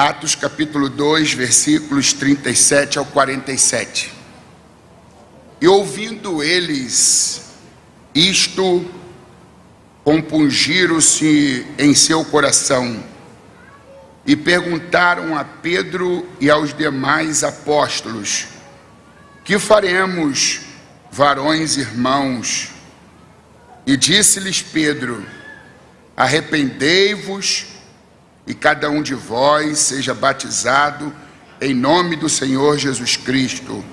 Atos capítulo 2, versículos 37 ao 47. E ouvindo eles isto, compungiram-se em seu coração e perguntaram a Pedro e aos demais apóstolos: que faremos, varões irmãos? E disse-lhes Pedro: arrependei-vos e cada um de vós seja batizado em nome do Senhor Jesus Cristo,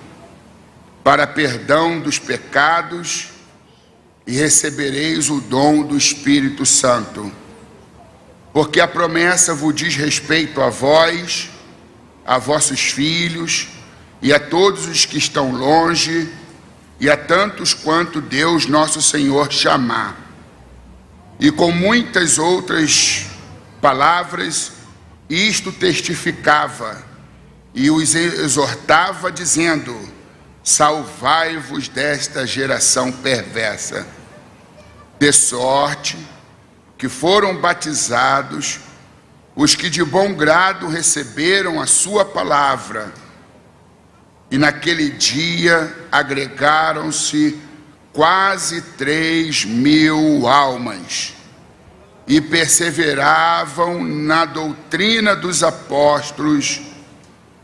para perdão dos pecados, e recebereis o dom do Espírito Santo. Porque a promessa vos diz respeito a vós, a vossos filhos, e a todos os que estão longe, e a tantos quanto Deus nosso Senhor chamar. E com muitas outras palavras, isto testificava e os exortava, dizendo: salvai-vos desta geração perversa. De sorte que foram batizados os que de bom grado receberam a sua palavra, e naquele dia agregaram-se quase 3.000 almas, e perseveravam na doutrina dos apóstolos,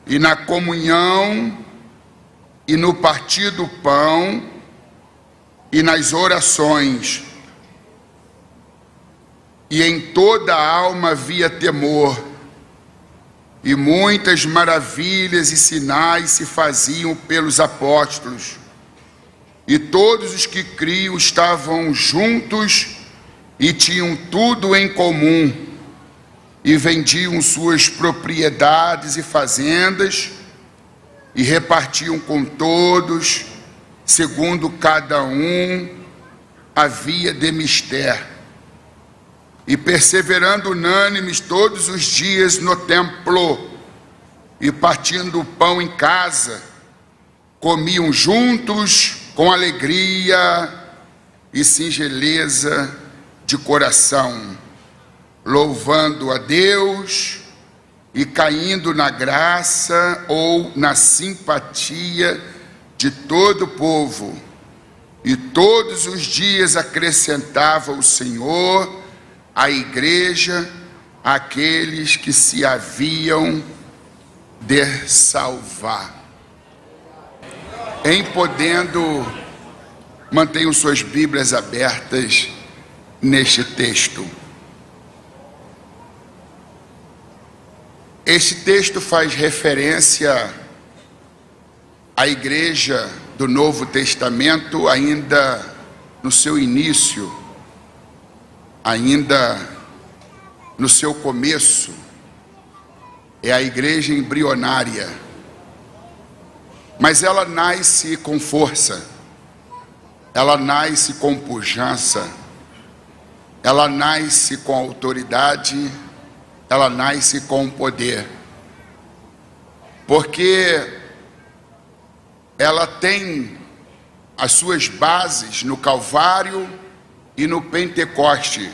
e na comunhão, e no partir do pão, e nas orações. E em toda a alma havia temor, e muitas maravilhas e sinais se faziam pelos apóstolos. E todos os que criam estavam juntos e tinham tudo em comum, e vendiam suas propriedades e fazendas, e repartiam com todos, segundo cada um havia de mister. E perseverando unânimes todos os dias no templo, e partindo o pão em casa, comiam juntos com alegria e singeleza de coração, louvando a Deus e caindo na graça ou na simpatia de todo o povo. E todos os dias acrescentava o Senhor à igreja aqueles que se haviam de salvar. Em podendo, mantenham suas Bíblias abertas neste texto. Este texto faz referência à igreja do Novo Testamento, ainda no seu início, ainda no seu começo. É a igreja embrionária, mas ela nasce com força, ela nasce com pujança, ela nasce com autoridade, ela nasce com poder, porque ela tem as suas bases no Calvário e no Pentecoste.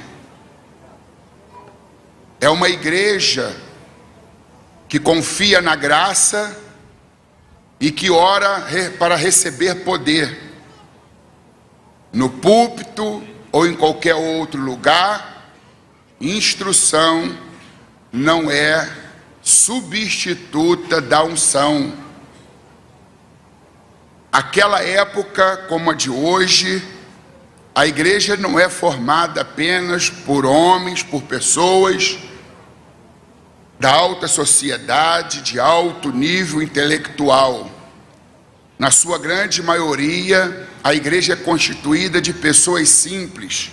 É uma igreja que confia na graça e que ora para receber poder. No púlpito ou em qualquer outro lugar, instrução não é substituta da unção. Aquela época, como a de hoje, a igreja não é formada apenas por homens, por pessoas da alta sociedade, de alto nível intelectual. Na sua grande maioria, a igreja é constituída de pessoas simples.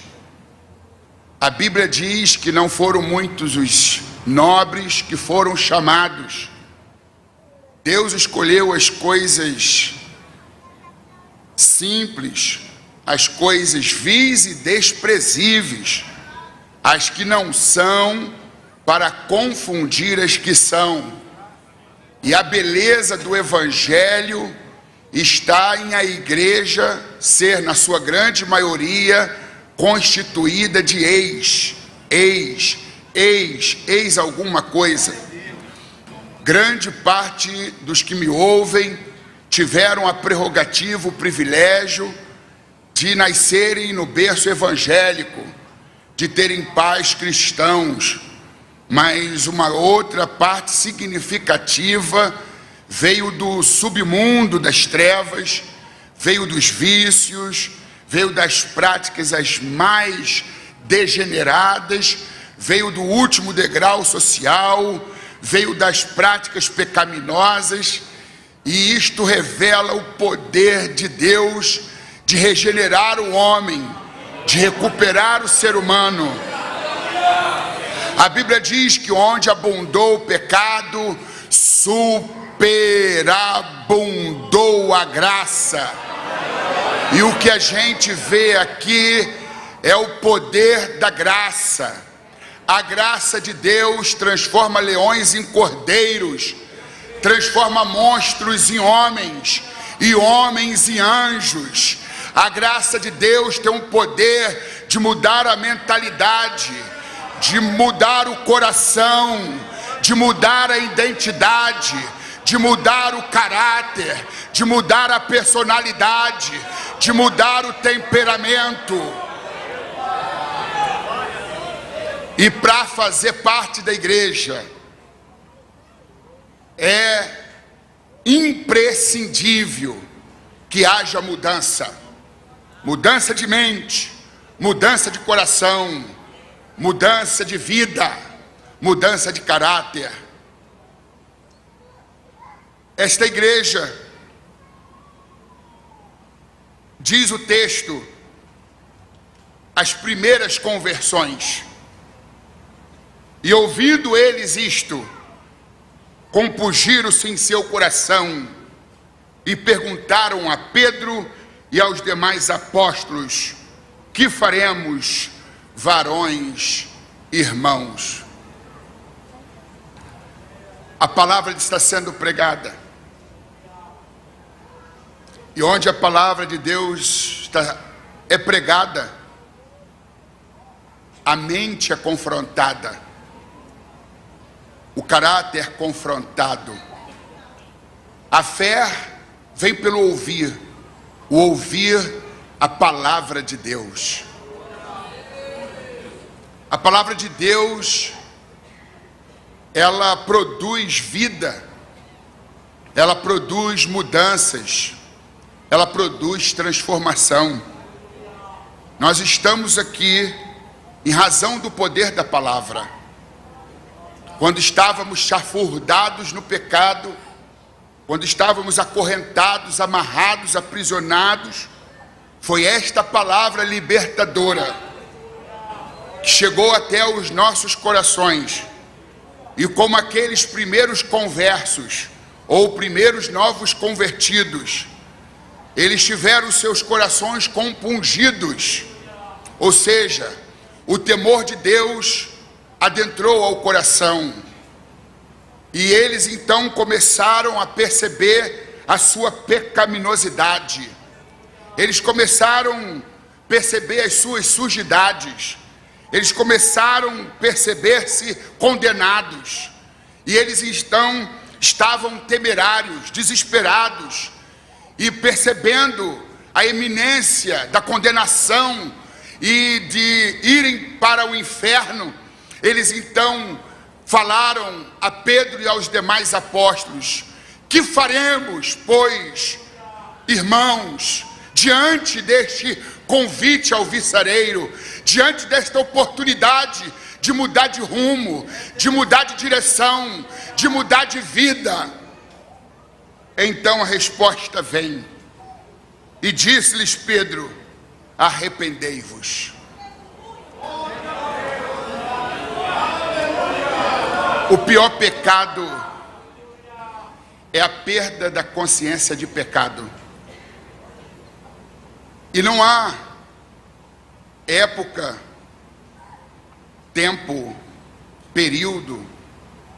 A Bíblia diz que não foram muitos os nobres que foram chamados. Deus escolheu as coisas simples, as coisas vis e desprezíveis, as que não são, para confundir as que são. E a beleza do Evangelho está em a igreja ser, na sua grande maioria, constituída de ex alguma coisa. grande parte dos que me ouvem tiveram a prerrogativa, o privilégio de nascerem no berço evangélico, de terem pais cristãos, mas uma outra parte significativa veio do submundo das trevas, veio dos vícios, veio das práticas as mais degeneradas, veio do último degrau social, veio das práticas pecaminosas, e isto revela o poder de Deus de regenerar o homem, de recuperar o ser humano. A Bíblia diz que onde abundou o pecado, superabundou a graça. E o que a gente vê aqui é o poder da graça. A graça de Deus transforma leões em cordeiros, transforma monstros em homens e homens em anjos. A graça de Deus tem um poder de mudar a mentalidade, de mudar o coração, de mudar a identidade, de mudar o caráter, de mudar a personalidade, de mudar o temperamento. E para fazer parte da igreja, é imprescindível que haja mudança. Mudança de mente, mudança de coração, mudança de vida, mudança de caráter. Esta igreja, diz o texto, as primeiras conversões. E ouvindo eles isto, compungiram-se em seu coração e perguntaram a Pedro e aos demais apóstolos: que faremos, varões, irmãos? A palavra está sendo pregada, e onde a palavra de Deus é pregada, a mente é confrontada, o caráter confrontado. A fé vem pelo ouvir, o ouvir a palavra de Deus. A palavra de Deus, ela produz vida, ela produz mudanças, ela produz transformação. Nós estamos aqui em razão do poder da palavra. Quando estávamos chafurdados no pecado, quando estávamos acorrentados, amarrados, aprisionados, foi esta palavra libertadora que chegou até os nossos corações. E como aqueles primeiros conversos, ou primeiros novos convertidos, eles tiveram seus corações compungidos, ou seja, o temor de Deus adentrou ao coração, e eles então começaram a perceber a sua pecaminosidade, eles começaram a perceber as suas sujidades, eles começaram a perceber-se condenados, e eles então estavam temerários, desesperados, e percebendo a iminência da condenação e de irem para o inferno, eles então falaram a Pedro e aos demais apóstolos: que faremos, pois, irmãos, diante deste convite alvissareiro, diante desta oportunidade de mudar de rumo, de mudar de direção, de mudar de vida? Então a resposta vem, e disse-lhes Pedro: arrependei-vos. O pior pecado é a perda da consciência de pecado. E não há época, tempo, período,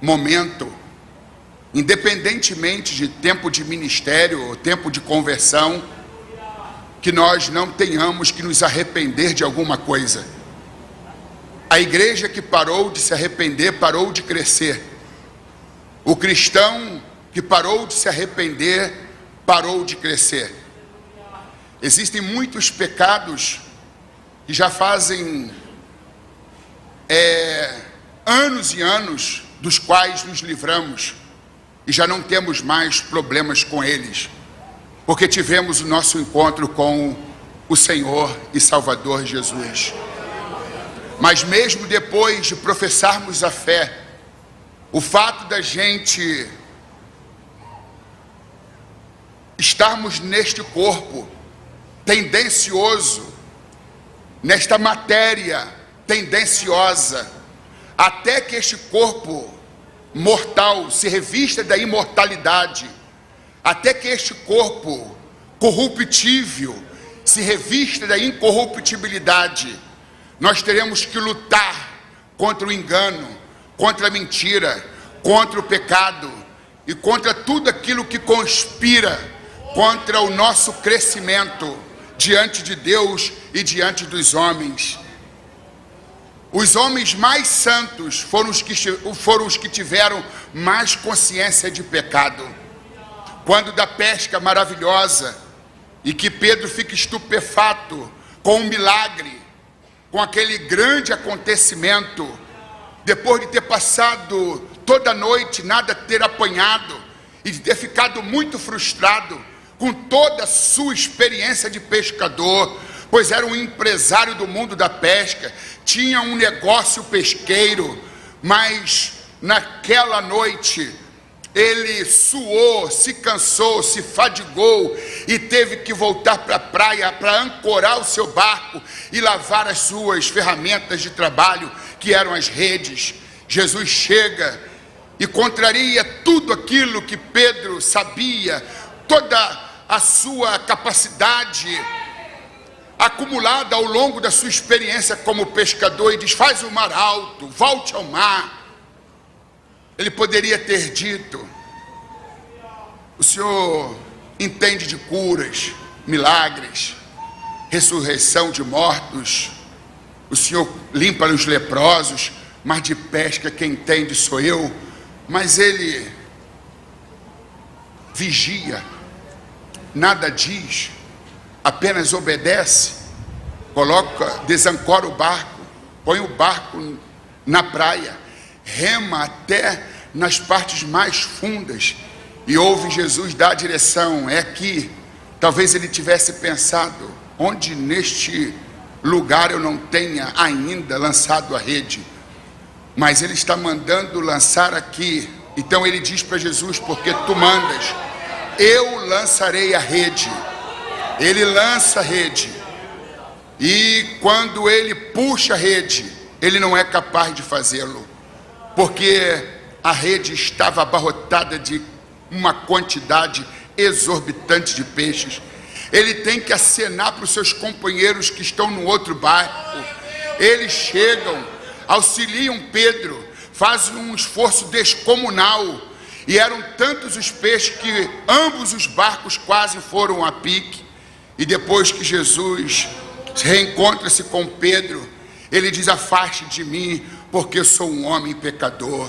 momento, independentemente de tempo de ministério ou tempo de conversão, que nós não tenhamos que nos arrepender de alguma coisa. A igreja que parou de se arrepender, parou de crescer. O cristão que parou de se arrepender, parou de crescer. Existem muitos pecados que já fazem anos e anos dos quais nos livramos e já não temos mais problemas com eles, porque tivemos o nosso encontro com o Senhor e Salvador Jesus. Mas mesmo depois de professarmos a fé, o fato da gente estarmos neste corpo tendencioso, nesta matéria tendenciosa, até que este corpo mortal se revista da imortalidade, até que este corpo corruptível se revista da incorruptibilidade, nós teremos que lutar contra o engano, contra a mentira, contra o pecado e contra tudo aquilo que conspira contra o nosso crescimento diante de Deus e diante dos homens. Os homens mais santos foram os que tiveram mais consciência de pecado. Quando da pesca maravilhosa, e que Pedro fica estupefato com um milagre, com aquele grande acontecimento, depois de ter passado toda a noite, nada ter apanhado, e de ter ficado muito frustrado com toda a sua experiência de pescador, pois era um empresário do mundo da pesca, tinha um negócio pesqueiro, mas naquela noite ele suou, se cansou, se fadigou e teve que voltar para a praia para ancorar o seu barco e lavar as suas ferramentas de trabalho, que eram as redes. Jesus chega e contraria tudo aquilo que Pedro sabia, toda a sua capacidade acumulada ao longo da sua experiência como pescador, e diz: faz o mar alto, volte ao mar. Ele poderia ter dito: o Senhor entende de curas, milagres, ressurreição de mortos, o Senhor limpa os leprosos, mas de pesca quem entende sou eu. Mas ele vigia, nada diz, apenas obedece, desancora o barco, põe o barco na praia, rema até nas partes mais fundas e ouve Jesus dar a direção. É aqui. Talvez ele tivesse pensado: onde neste lugar eu não tenha ainda lançado a rede, mas ele está mandando lançar aqui. Então ele diz para Jesus: porque tu mandas, eu lançarei a rede. Ele lança a rede, e quando ele puxa a rede, ele não é capaz de fazê-lo, porque a rede estava abarrotada de uma quantidade exorbitante de peixes. Ele tem que acenar para os seus companheiros que estão no outro barco. Eles chegam, auxiliam Pedro, fazem um esforço descomunal, e eram tantos os peixes que ambos os barcos quase foram a pique. E depois que Jesus reencontra-se com Pedro, ele diz: afaste de mim, porque eu sou um homem pecador.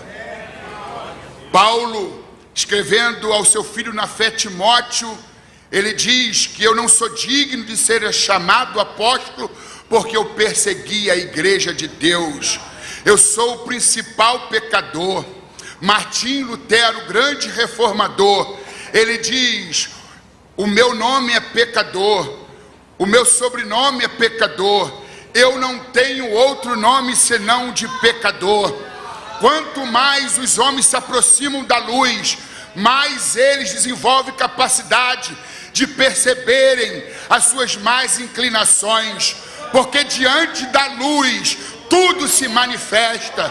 Paulo, escrevendo ao seu filho na fé Timóteo, ele diz que eu não sou digno de ser chamado apóstolo, porque eu persegui a igreja de Deus. Eu sou o principal pecador. Martim Lutero, grande reformador, ele diz: o meu nome é pecador, o meu sobrenome é pecador, eu não tenho outro nome senão de pecador. Quanto mais os homens se aproximam da luz, mais eles desenvolvem capacidade de perceberem as suas más inclinações, porque diante da luz tudo se manifesta.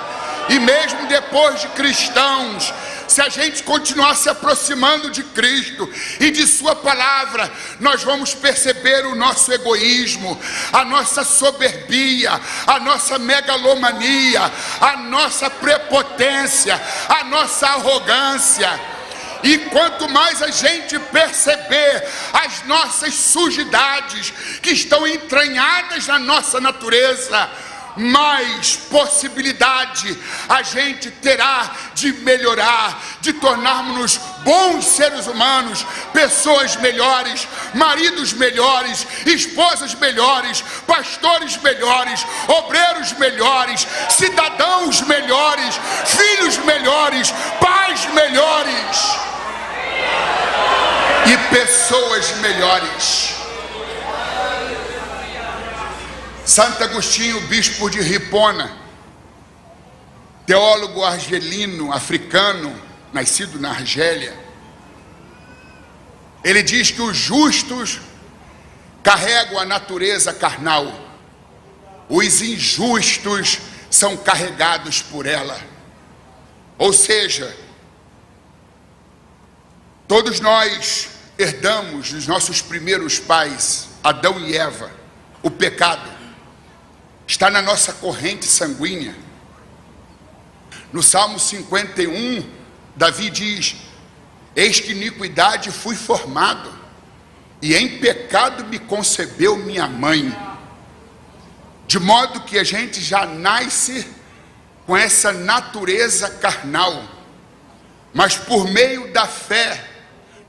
E mesmo depois de cristãos, se a gente continuar se aproximando de Cristo e de sua palavra, nós vamos perceber o nosso egoísmo, a nossa soberbia, a nossa megalomania, a nossa prepotência, a nossa arrogância. E quanto mais a gente perceber as nossas sujidades que estão entranhadas na nossa natureza, mais possibilidade a gente terá de melhorar, de tornarmos-nos bons seres humanos, pessoas melhores, maridos melhores, esposas melhores, pastores melhores, obreiros melhores, cidadãos melhores, filhos melhores, pais melhores e pessoas melhores. Santo Agostinho, bispo de Hipona, teólogo argelino, africano, nascido na Argélia, ele diz que os justos carregam a natureza carnal, os injustos são carregados por ela. Ou seja, todos nós herdamos dos nossos primeiros pais, Adão e Eva, o pecado. Está na nossa corrente sanguínea. No Salmo 51, Davi diz: eis que iniquidade fui formado, e em pecado me concebeu minha mãe. De modo que a gente já nasce com essa natureza carnal, mas por meio da fé,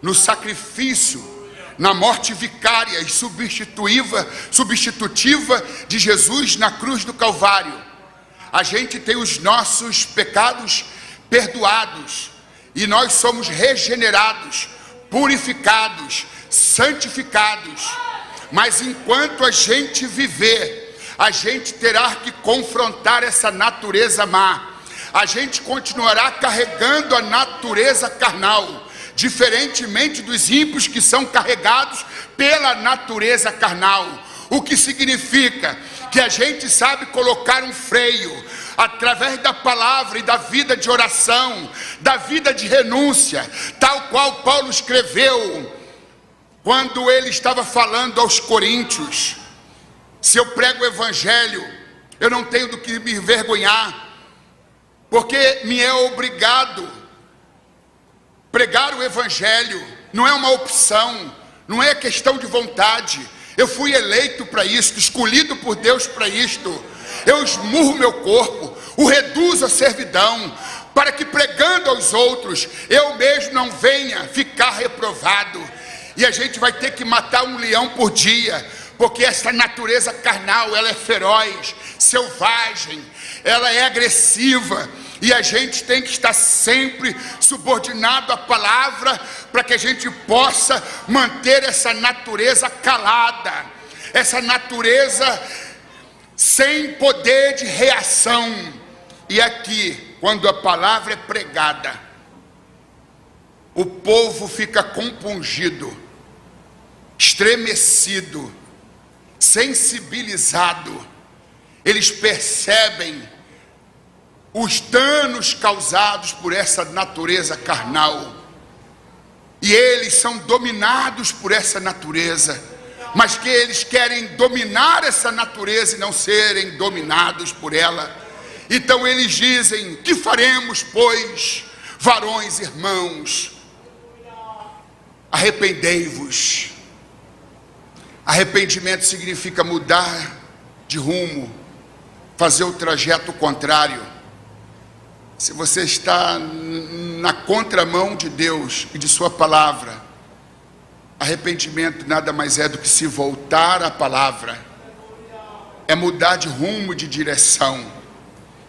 no sacrifício, na morte vicária e substitutiva de Jesus na cruz do Calvário, a gente tem os nossos pecados perdoados, e nós somos regenerados, purificados, santificados. Mas enquanto a gente viver, a gente terá que confrontar essa natureza má, a gente continuará carregando a natureza carnal, diferentemente dos ímpios que são carregados pela natureza carnal. O que significa que a gente sabe colocar um freio através da palavra e da vida de oração, da vida de renúncia, tal qual Paulo escreveu quando ele estava falando aos coríntios: se eu prego o evangelho, eu não tenho do que me envergonhar, porque me é obrigado pregar o evangelho, não é uma opção, não é questão de vontade. Eu fui eleito para isto, escolhido por Deus para isto. Eu esmurro meu corpo, o reduzo à servidão, para que pregando aos outros, eu mesmo não venha ficar reprovado. E a gente vai ter que matar um leão por dia, porque essa natureza carnal, ela é feroz, selvagem, ela é agressiva. E a gente tem que estar sempre subordinado à palavra, para que a gente possa manter essa natureza calada, essa natureza sem poder de reação. E aqui, quando a palavra é pregada, o povo fica compungido, estremecido, sensibilizado. Eles percebem os danos causados por essa natureza carnal, e eles são dominados por essa natureza, mas que eles querem dominar essa natureza e não serem dominados por ela. Então eles dizem: que faremos, pois, varões irmãos? Arrependei-vos. Arrependimento significa mudar de rumo, fazer o trajeto contrário. Se você está na contramão de Deus e de sua palavra, arrependimento nada mais é do que se voltar à palavra, é mudar de rumo, de direção.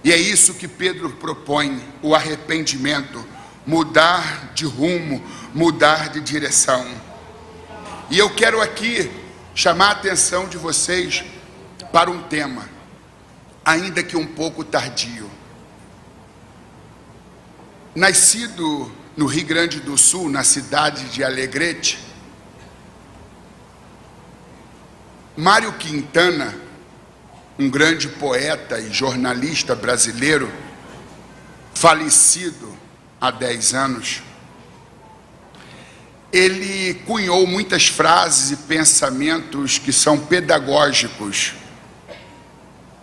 E é isso que Pedro propõe, o arrependimento, mudar de rumo, mudar de direção. E eu quero aqui chamar a atenção de vocês para um tema, ainda que um pouco tardio. Nascido no Rio Grande do Sul, na cidade de Alegrete, Mário Quintana, um grande poeta e jornalista brasileiro, falecido há 10 anos, ele cunhou muitas frases e pensamentos que são pedagógicos.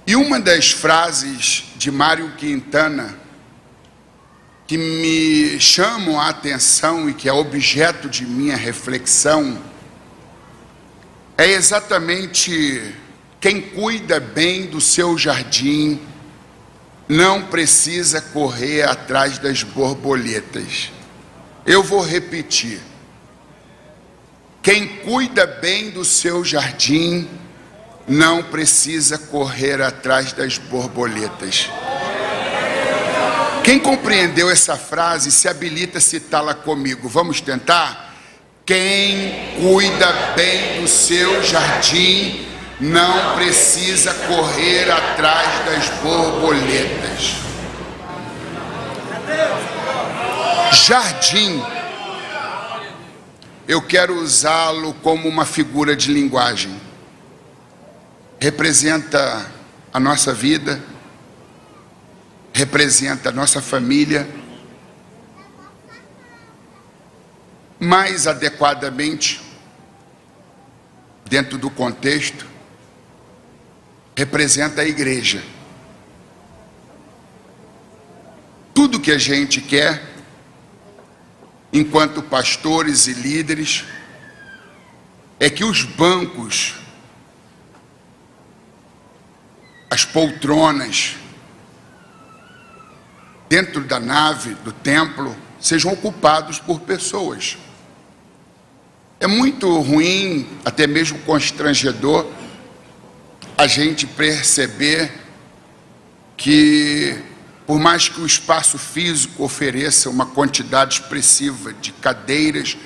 E uma das frases de Mário Quintana que me chamam a atenção e que é objeto de minha reflexão é exatamente Quem cuida bem do seu jardim não precisa correr atrás das borboletas. Eu vou repetir. Quem cuida bem do seu jardim não precisa correr atrás das borboletas. Quem compreendeu essa frase se habilita a citá-la comigo. Vamos tentar? Quem cuida bem do seu jardim não precisa correr atrás das borboletas. Jardim, eu quero usá-lo como uma figura de linguagem. Representa a nossa vida, representa a nossa família, mais adequadamente, dentro do contexto, representa a igreja. Tudo que a gente quer, enquanto pastores e líderes, é que os bancos, as poltronas, dentro da nave do templo, sejam ocupados por pessoas. É muito ruim, até mesmo constrangedor, a gente perceber que, por mais que o espaço físico ofereça uma quantidade expressiva de cadeiras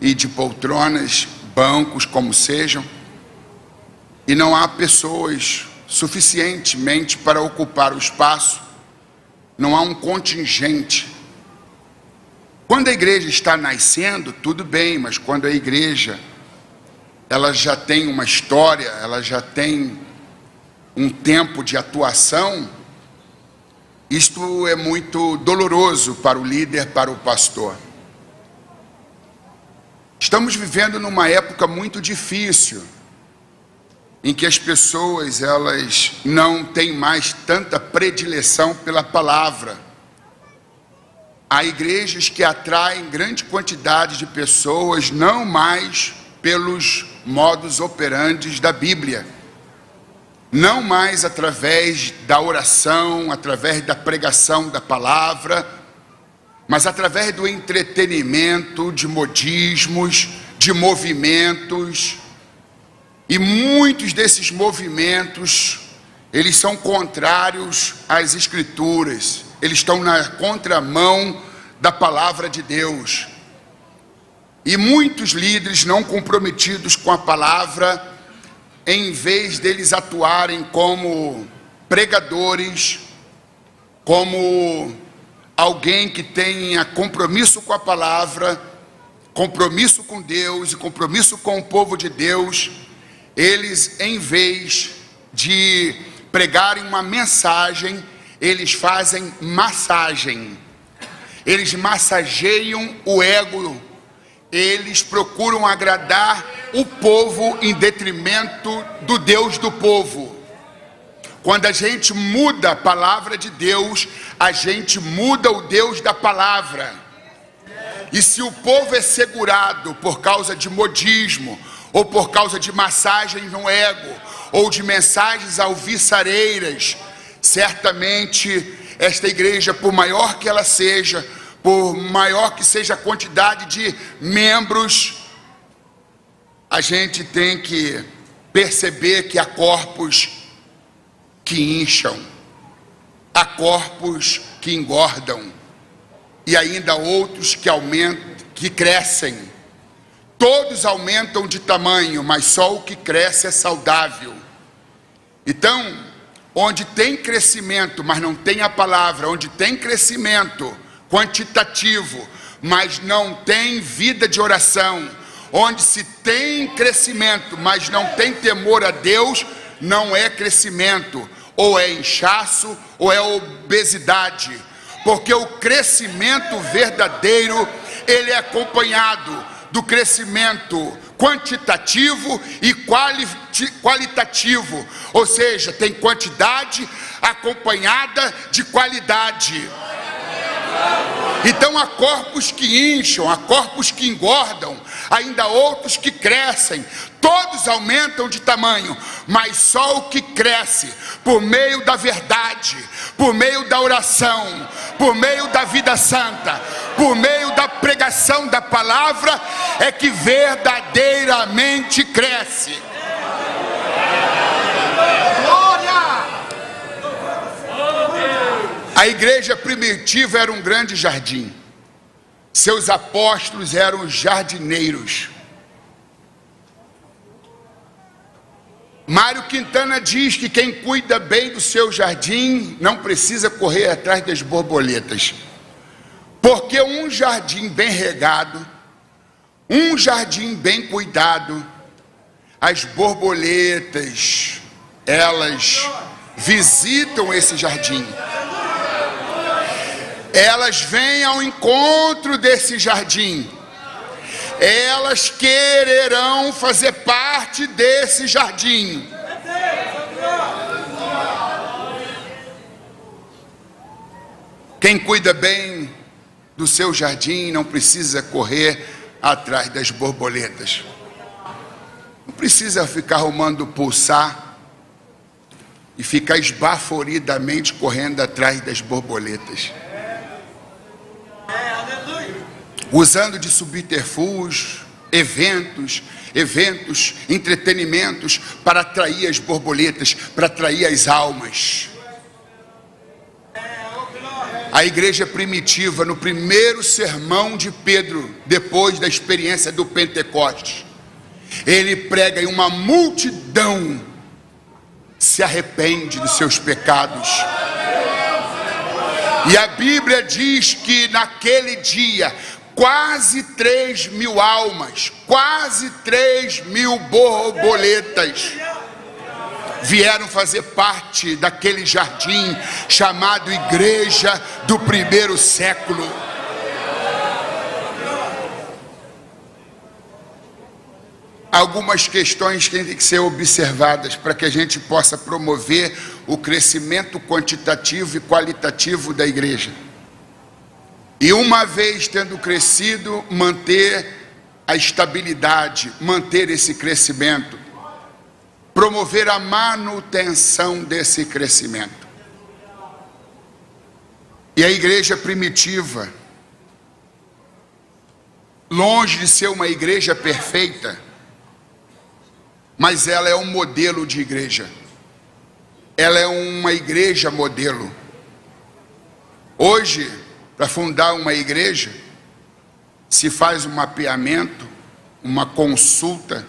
e de poltronas, bancos, como sejam, e não há pessoas suficientemente para ocupar o espaço, não há um contingente. Quando a igreja está nascendo, tudo bem, mas quando a igreja ela já tem uma história, ela já tem um tempo de atuação, isto é muito doloroso para o líder, para o pastor. Estamos vivendo numa época muito difícil, em que as pessoas elas não têm mais tanta predileção pela palavra. Há igrejas que atraem grande quantidade de pessoas, não mais pelos modus operandi da Bíblia, não mais através da oração, através da pregação da palavra, mas através do entretenimento, de modismos, de movimentos. E muitos desses movimentos, eles são contrários às Escrituras, eles estão na contramão da palavra de Deus. E muitos líderes não comprometidos com a palavra, em vez deles atuarem como pregadores, como alguém que tenha compromisso com a palavra, compromisso com Deus e compromisso com o povo de Deus, eles, em vez de pregarem uma mensagem, eles fazem massagem. Eles massageiam o ego. Eles procuram agradar o povo em detrimento do Deus do povo. Quando a gente muda a palavra de Deus, a gente muda o Deus da palavra. E se o povo é segurado por causa de modismo, ou por causa de massagem no ego, ou de mensagens alvissareiras, certamente esta igreja, por maior que ela seja, por maior que seja a quantidade de membros, a gente tem que perceber que há corpos que incham, há corpos que engordam, e ainda outros que aumentam, que crescem. Todos aumentam de tamanho, mas só o que cresce é saudável. Então, onde tem crescimento, mas não tem a palavra, onde tem crescimento quantitativo, mas não tem vida de oração, onde se tem crescimento, mas não tem temor a Deus, não é crescimento, ou é inchaço, ou é obesidade, porque o crescimento verdadeiro, ele é acompanhado do crescimento quantitativo e qualitativo, ou seja, tem quantidade acompanhada de qualidade. Então há corpos que incham, há corpos que engordam, ainda outros que crescem, todos aumentam de tamanho, mas só o que cresce por meio da verdade, por meio da oração, por meio da vida santa, por meio da pregação da palavra, é que verdadeiramente cresce. A igreja primitiva era um grande jardim. Seus apóstolos eram jardineiros. Mário Quintana diz que quem cuida bem do seu jardim não precisa correr atrás das borboletas. Porque um jardim bem regado, um jardim bem cuidado, as borboletas, elas visitam esse jardim. Elas vêm ao encontro desse jardim. Elas quererão fazer parte desse jardim. Quem cuida bem do seu jardim não precisa correr atrás das borboletas. Não precisa ficar arrumando pulsar e ficar esbaforidamente correndo atrás das borboletas, usando de subterfúgios, eventos, entretenimentos para atrair as borboletas, para atrair as almas. A igreja primitiva, no primeiro sermão de Pedro, depois da experiência do Pentecostes, ele prega e uma multidão se arrepende dos seus pecados. E a Bíblia diz que naquele dia, quase 3.000 almas, quase 3.000 borboletas vieram fazer parte daquele jardim chamado Igreja do primeiro século. Algumas questões que têm que ser observadas para que a gente possa promover o crescimento quantitativo e qualitativo da igreja. E uma vez tendo crescido, manter a estabilidade, manter esse crescimento, promover a manutenção desse crescimento. E a igreja primitiva, longe de ser uma igreja perfeita, mas ela é um modelo de igreja. Ela é uma igreja modelo. Hoje, para fundar uma igreja, se faz um mapeamento, uma consulta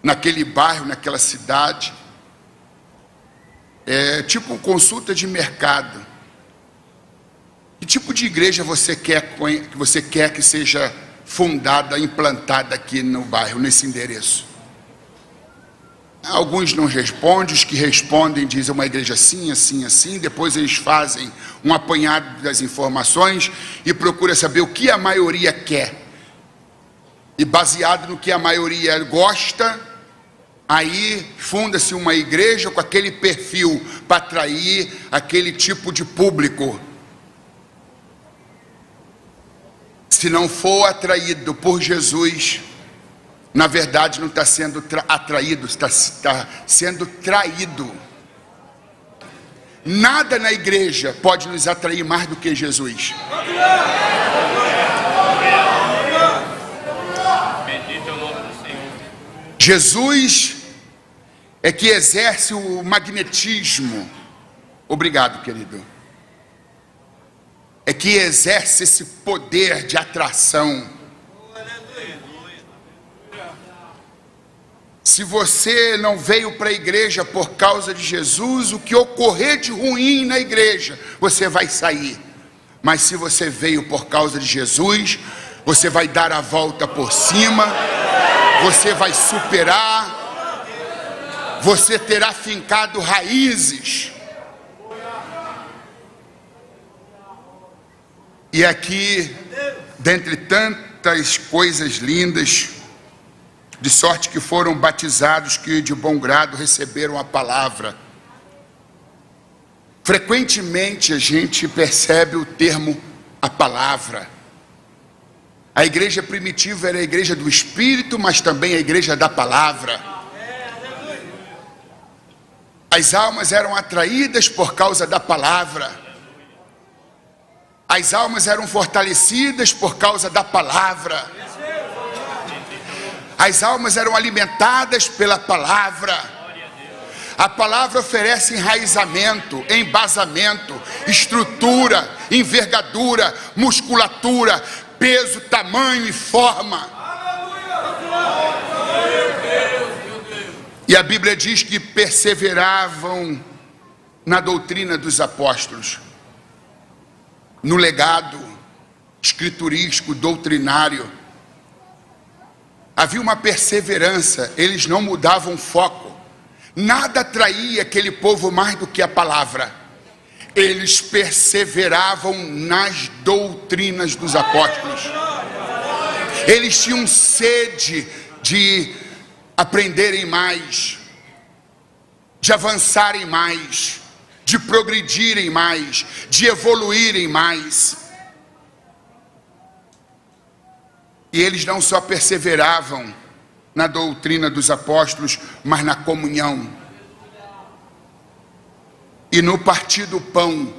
naquele bairro, naquela cidade. É tipo consulta de mercado. Que tipo de igreja você quer que seja fundada, implantada aqui no bairro, nesse endereço? Alguns não respondem, os que respondem dizem uma igreja assim, assim, assim. Depois eles fazem um apanhado das informações e procuram saber o que a maioria quer. E baseado no que a maioria gosta, aí funda-se uma igreja com aquele perfil para atrair aquele tipo de público. Se não for atraído por Jesus, na verdade não está sendo atraído, está sendo traído. Nada na igreja pode nos atrair mais do que Jesus. Bendito é o nome do Senhor. Jesus é que exerce o magnetismo. Obrigado, querido. É que exerce esse poder de atração. Se você não veio para a igreja por causa de Jesus, o que ocorrer de ruim na igreja, você vai sair. Mas se você veio por causa de Jesus, você vai dar a volta por cima, você vai superar, você terá fincado raízes. E aqui, dentre tantas coisas lindas, de sorte que foram batizados que de bom grado receberam a palavra. Frequentemente a gente percebe o termo a palavra. A igreja primitiva era a igreja do Espírito, mas também a igreja da palavra. As almas eram atraídas por causa da palavra. As almas eram fortalecidas por causa da palavra. As almas eram alimentadas pela palavra. A palavra oferece enraizamento, embasamento, estrutura, envergadura, musculatura, peso, tamanho e forma. E a Bíblia diz que perseveravam na doutrina dos apóstolos, no legado escriturístico, doutrinário. Havia uma perseverança, eles não mudavam o foco. Nada atraía aquele povo mais do que a palavra. Eles perseveravam nas doutrinas dos apóstolos. Eles tinham sede de aprenderem mais, de avançarem mais, de progredirem mais, de evoluírem mais. E eles não só perseveravam na doutrina dos apóstolos, mas na comunhão e no partir do pão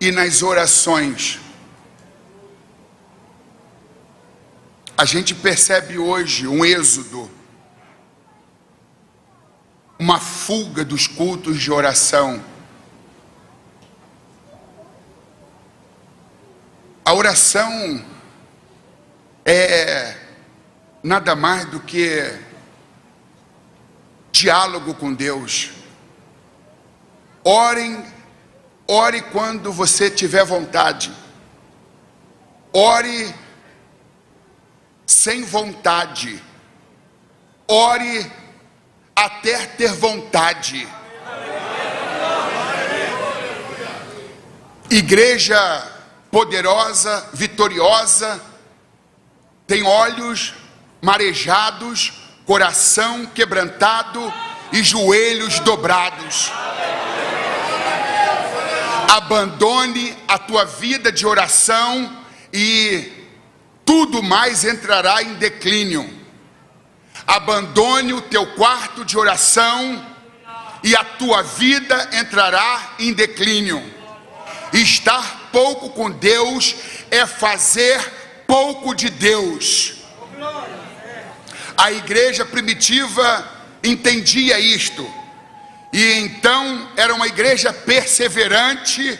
e nas orações. A gente percebe hoje um êxodo, uma fuga dos cultos de oração. A oração é nada mais do que diálogo com Deus. Ore quando você tiver vontade. Ore sem vontade. Ore até ter vontade. Igreja poderosa, vitoriosa, tem olhos marejados, coração quebrantado e joelhos dobrados. Abandone a tua vida de oração e tudo mais entrará em declínio. Abandone o teu quarto de oração e a tua vida entrará em declínio. Estar pouco com Deus é fazer pouco de Deus. A igreja primitiva entendia isto, e então era uma igreja perseverante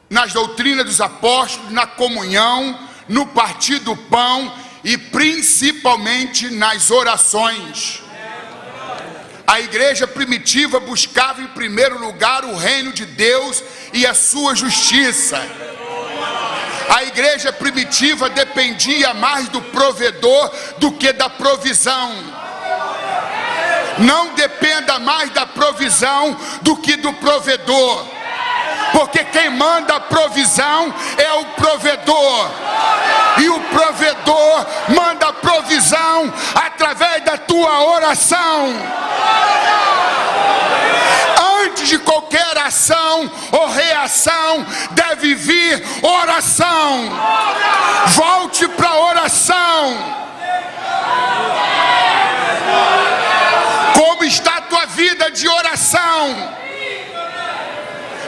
nas doutrinas dos apóstolos, na comunhão, no partir do pão e principalmente nas orações. A igreja primitiva buscava em primeiro lugar o reino de Deus e a sua justiça. A igreja primitiva dependia mais do provedor do que da provisão. Não dependa mais da provisão do que do provedor, porque quem manda a provisão é o provedor, e o provedor manda a provisão através da tua oração. Antes de qualquer ação ou reação, deve vir oração. Volte para a oração. Como está a tua vida de oração?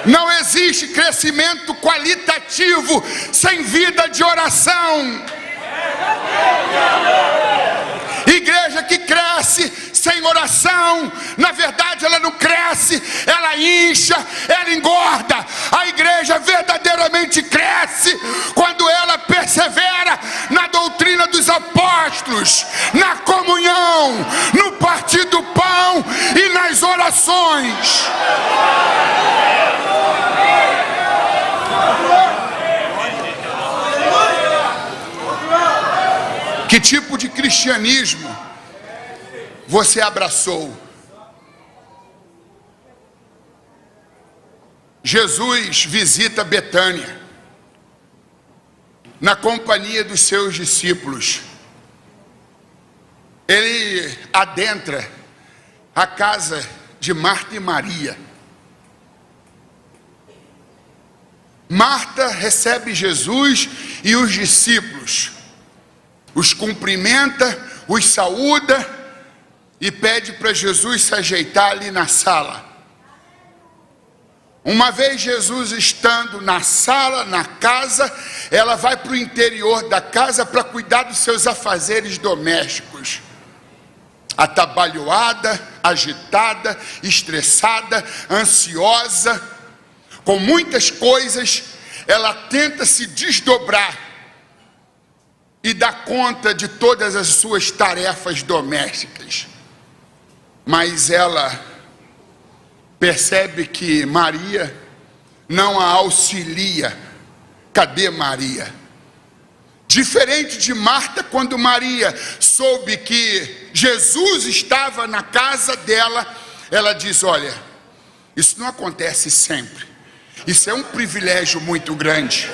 Não existe crescimento qualitativo sem vida de oração. Igreja que cresce sem oração, na verdade ela não cresce, ela incha, ela engorda. A igreja verdadeiramente cresce quando ela persevera na doutrina dos apóstolos, na comunhão, no partir do pão e nas orações. Que tipo de cristianismo você abraçou? Jesus visita Betânia na companhia dos seus discípulos. Ele adentra a casa de Marta e Maria. Marta recebe Jesus e os discípulos, os cumprimenta, os saúda e pede para Jesus se ajeitar ali na sala. Uma vez Jesus estando na sala, na casa, ela vai para o interior da casa para cuidar dos seus afazeres domésticos. Atabalhoada, agitada, estressada, ansiosa, com muitas coisas, ela tenta se desdobrar e dar conta de todas as suas tarefas domésticas. Mas ela percebe que Maria não a auxilia. Cadê Maria? Diferente de Marta, quando Maria soube que Jesus estava na casa dela, ela diz: olha, isso não acontece sempre. Isso é um privilégio muito grande.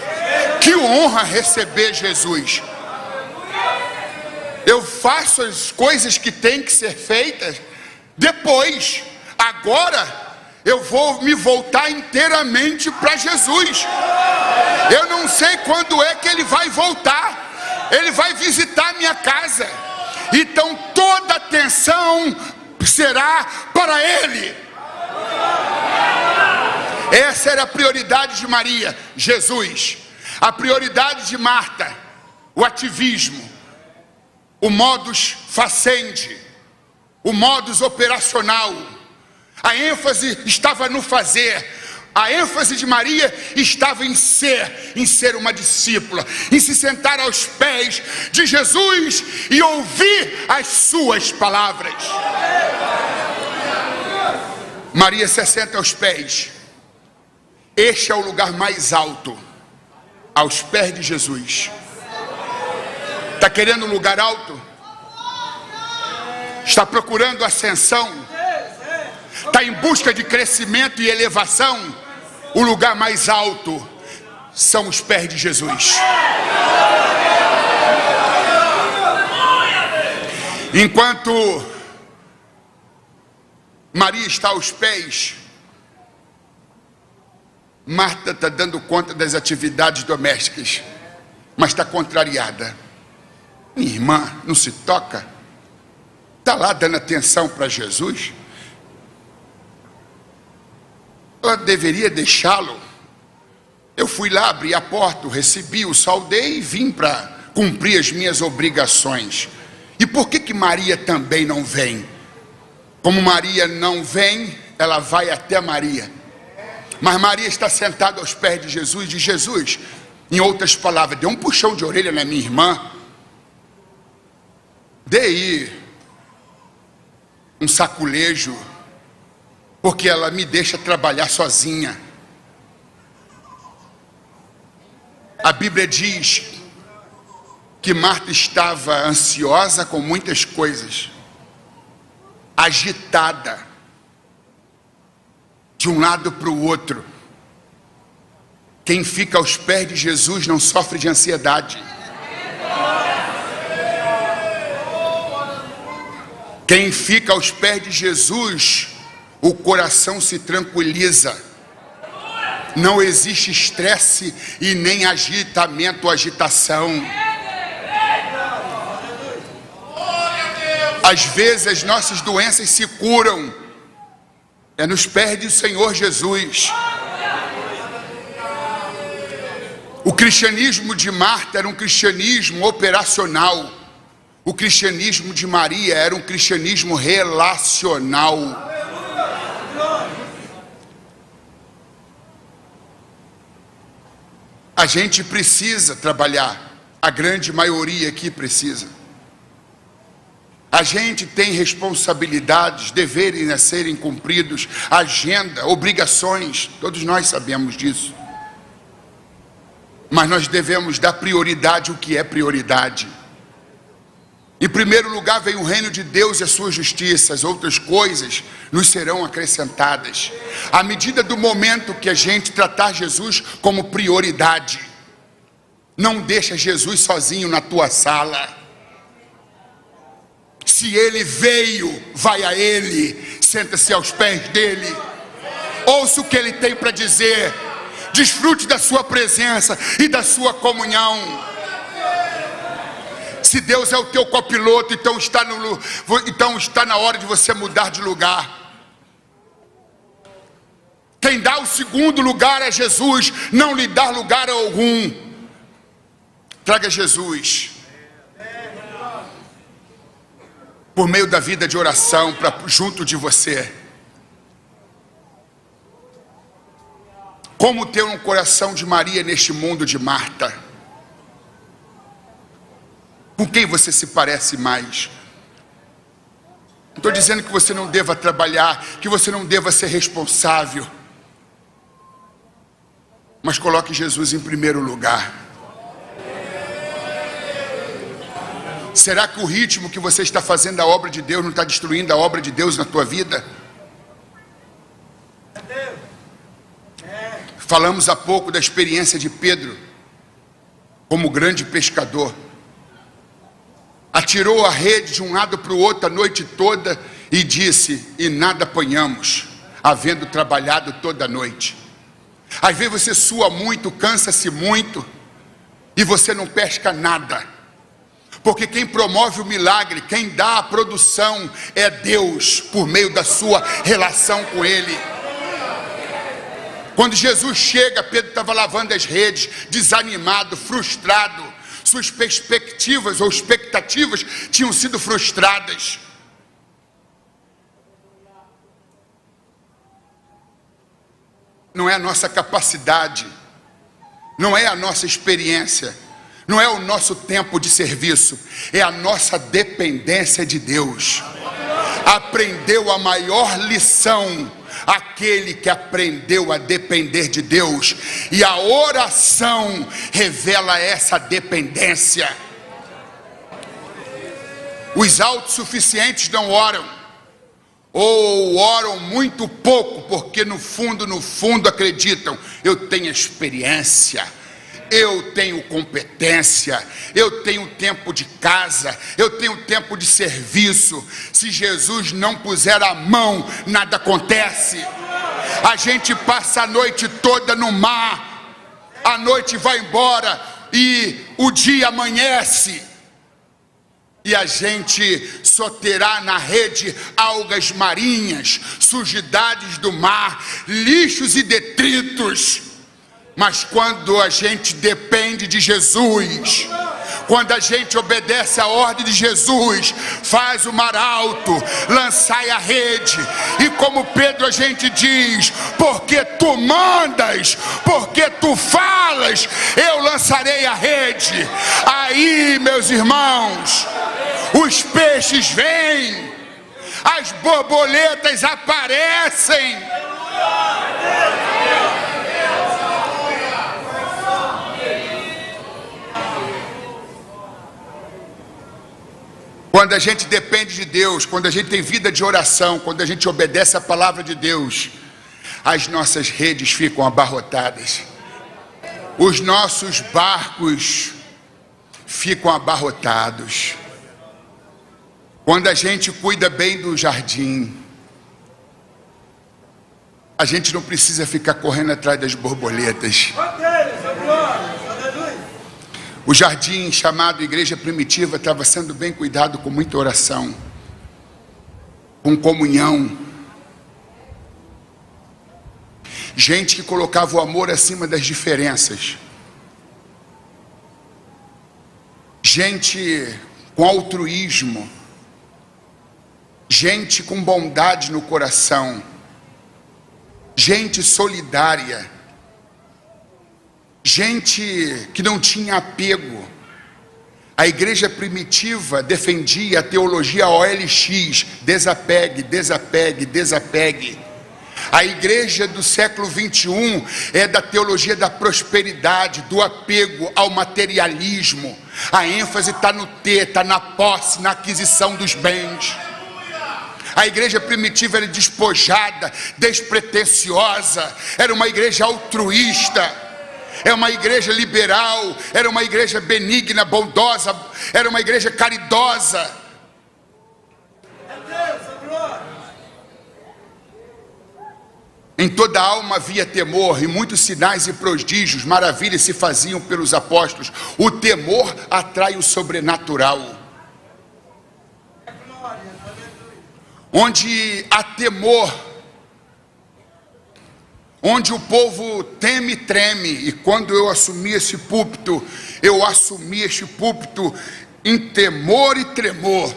Que honra receber Jesus. Eu faço as coisas que têm que ser feitas depois. Agora eu vou me voltar inteiramente para Jesus. Eu não sei quando é que ele vai voltar. Ele vai visitar minha casa. Então toda atenção será para ele. Essa era a prioridade de Maria, Jesus. A prioridade de Marta, o ativismo, o modus facendi, o modus operacional. A ênfase estava no fazer. A ênfase de Maria estava em ser uma discípula, em se sentar aos pés de Jesus e ouvir as suas palavras. Maria se senta aos pés. Este é o lugar mais alto, aos pés de Jesus. Está querendo um lugar alto? Está procurando ascensão? Está em busca de crescimento e elevação? O lugar mais alto são os pés de Jesus. Enquanto Maria está aos pés, Marta está dando conta das atividades domésticas, mas está contrariada. Minha irmã não se toca, está lá dando atenção para Jesus. Ela deveria deixá-lo. Eu fui lá, abri a porta, o recebi, o saudei e vim para cumprir as minhas obrigações. E por que Maria também não vem? Como Maria não vem, ela vai até Maria. Mas Maria está sentada aos pés de Jesus e diz: Jesus, em outras palavras, dê um puxão de orelha na minha irmã. Dê aí um saculejo, porque ela me deixa trabalhar sozinha. A Bíblia diz que Marta estava ansiosa com muitas coisas, agitada, de um lado para o outro. Quem fica aos pés de Jesus não sofre de ansiedade. Quem fica aos pés de Jesus, o coração se tranquiliza. Não existe estresse e nem agitamento ou agitação. Às vezes as nossas doenças se curam é nos pés do Senhor Jesus. O cristianismo de Marta era um cristianismo operacional. O cristianismo de Maria era um cristianismo relacional. A gente precisa trabalhar. A grande maioria aqui precisa. A gente tem responsabilidades, deveres a serem cumpridos, agenda, obrigações, todos nós sabemos disso. Mas nós devemos dar prioridade ao que é prioridade. Em primeiro lugar vem o reino de Deus e a sua justiça, as outras coisas nos serão acrescentadas. À medida do momento que a gente tratar Jesus como prioridade, não deixa Jesus sozinho na tua sala. Se ele veio, vai a ele, senta-se aos pés dele, ouça o que ele tem para dizer, Desfrute da sua presença e da sua comunhão. Se Deus é o teu copiloto, então está na hora de você mudar de lugar. Quem dá o segundo lugar é Jesus, não lhe dá lugar algum. Traga Jesus por meio da vida de oração para junto de você. Como ter um coração de Maria neste mundo de Marta? Com quem você se parece mais? Não estou dizendo que você não deva trabalhar, que você não deva ser responsável, mas coloque Jesus em primeiro lugar. Será que o ritmo que você está fazendo a obra de Deus não está destruindo a obra de Deus na tua vida? Falamos há pouco da experiência de Pedro como grande pescador. Atirou a rede de um lado para o outro a noite toda e disse: e nada apanhamos, havendo trabalhado toda a noite. Às vezes você sua muito, cansa-se muito e você não pesca nada, porque quem promove o milagre, quem dá a produção é Deus, por meio da sua relação com Ele. Quando Jesus chega, Pedro estava lavando as redes, desanimado, frustrado. Suas perspectivas ou expectativas tinham sido frustradas. Não é a nossa capacidade, não é a nossa experiência, não é o nosso tempo de serviço, é a nossa dependência de Deus. Aprendeu a maior lição aquele que aprendeu a depender de Deus, e a oração revela essa dependência. Os autossuficientes não oram, ou oram muito pouco, porque no fundo acreditam: eu tenho experiência, eu tenho competência, eu tenho tempo de casa, eu tenho tempo de serviço. Se Jesus não puser a mão, nada acontece. A gente passa a noite toda no mar, a noite vai embora e o dia amanhece, e a gente só terá na rede algas marinhas, sujidades do mar, lixos e detritos. Mas quando a gente depende de Jesus, quando a gente obedece a ordem de Jesus, faz o mar alto, lançai a rede, e como Pedro a gente diz: porque tu mandas, porque tu falas, eu lançarei a rede. Aí, meus irmãos, os peixes vêm, as borboletas aparecem. Quando a gente depende de Deus, quando a gente tem vida de oração, quando a gente obedece a palavra de Deus, as nossas redes ficam abarrotadas, os nossos barcos ficam abarrotados. Quando a gente cuida bem do jardim, a gente não precisa ficar correndo atrás das borboletas. O jardim chamado Igreja Primitiva estava sendo bem cuidado, com muita oração, com comunhão. Gente que colocava o amor acima das diferenças. Gente com altruísmo. Gente com bondade no coração. Gente solidária. Gente que não tinha apego. A igreja primitiva defendia a teologia OLX: desapegue, desapegue, desapegue. A igreja do século 21 é da teologia da prosperidade, do apego ao materialismo. A ênfase está no ter, está na posse, na aquisição dos bens. A igreja primitiva era despojada, despretensiosa, era uma igreja altruísta. É uma igreja liberal, era uma igreja benigna, bondosa, era uma igreja caridosa. Em toda a alma havia temor, e muitos sinais e prodígios, maravilhas se faziam pelos apóstolos. O temor atrai o sobrenatural. Onde há temor, onde o povo teme e treme, e quando eu assumi esse púlpito, eu assumi este púlpito em temor e tremor.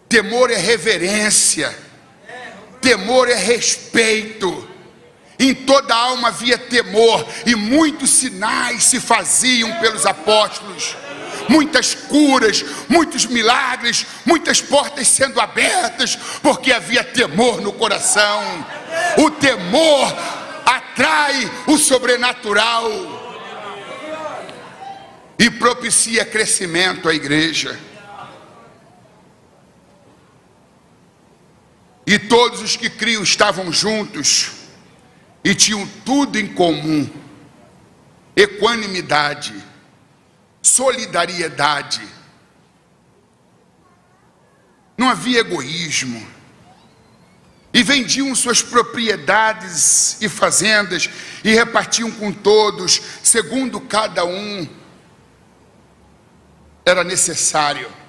Temor é reverência, temor é respeito. Em toda a alma havia temor, e muitos sinais se faziam pelos apóstolos, muitas curas, muitos milagres, muitas portas sendo abertas, porque havia temor no coração. O temor atrai o sobrenatural e propicia crescimento à igreja. E todos os que criam estavam juntos e tinham tudo em comum: equanimidade, solidariedade. Não havia egoísmo. E vendiam suas propriedades e fazendas e repartiam com todos, segundo cada um era necessário.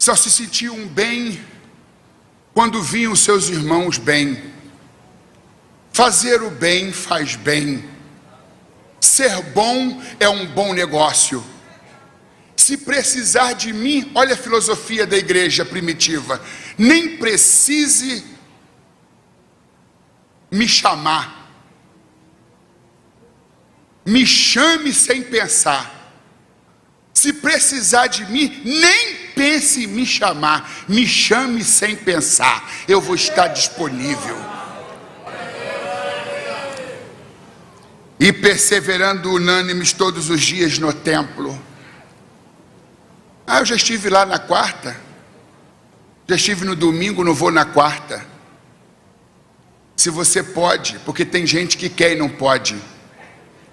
Só se sentiam bem quando viam seus irmãos bem. Fazer o bem faz bem. Ser bom é um bom negócio. Se precisar de mim, olha a filosofia da igreja primitiva: nem precise me chamar, me chame sem pensar. Se precisar de mim, nem pense em me chamar, me chame sem pensar, eu vou estar disponível. E perseverando unânimes todos os dias no templo. Eu já estive lá na quarta, já estive no domingo, não vou na quarta. Se você pode, porque tem gente que quer e não pode.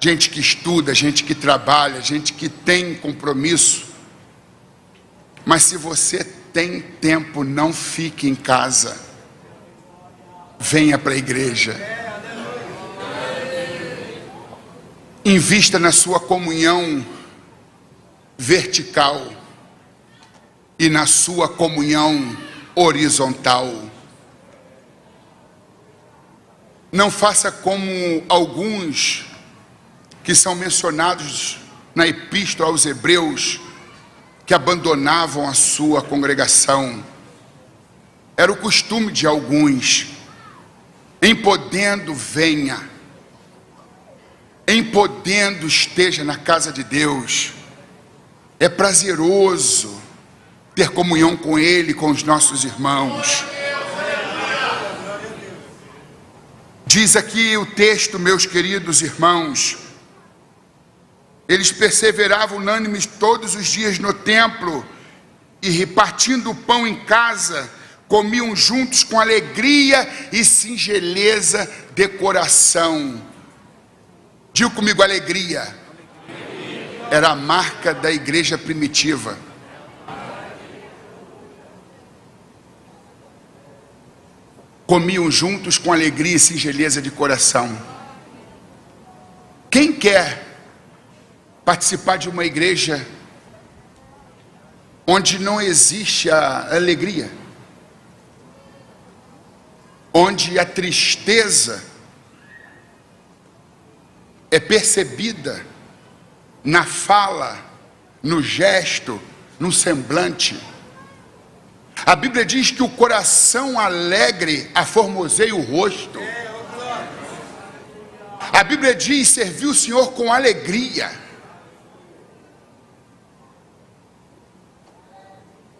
Gente que estuda, gente que trabalha, gente que tem compromisso. Mas se você tem tempo, não fique em casa. Venha para a igreja. Invista na sua comunhão vertical e na sua comunhão horizontal. Não faça como alguns que são mencionados na epístola aos Hebreus, que abandonavam a sua congregação. Era o costume de alguns. Em podendo, venha. Em podendo, esteja na casa de Deus. É prazeroso ter comunhão com Ele, com os nossos irmãos. Diz aqui o texto, meus queridos irmãos, eles perseveravam unânimes todos os dias no templo, e repartindo o pão em casa, comiam juntos com alegria e singeleza de coração. Diga comigo: alegria. Era a marca da igreja primitiva. Comiam juntos com alegria e singeleza de coração. Quem quer participar de uma igreja onde não existe a alegria, onde a tristeza é percebida na fala, no gesto, no semblante? A Bíblia diz que o coração alegre aformoseia o rosto. A Bíblia diz: servir o Senhor com alegria.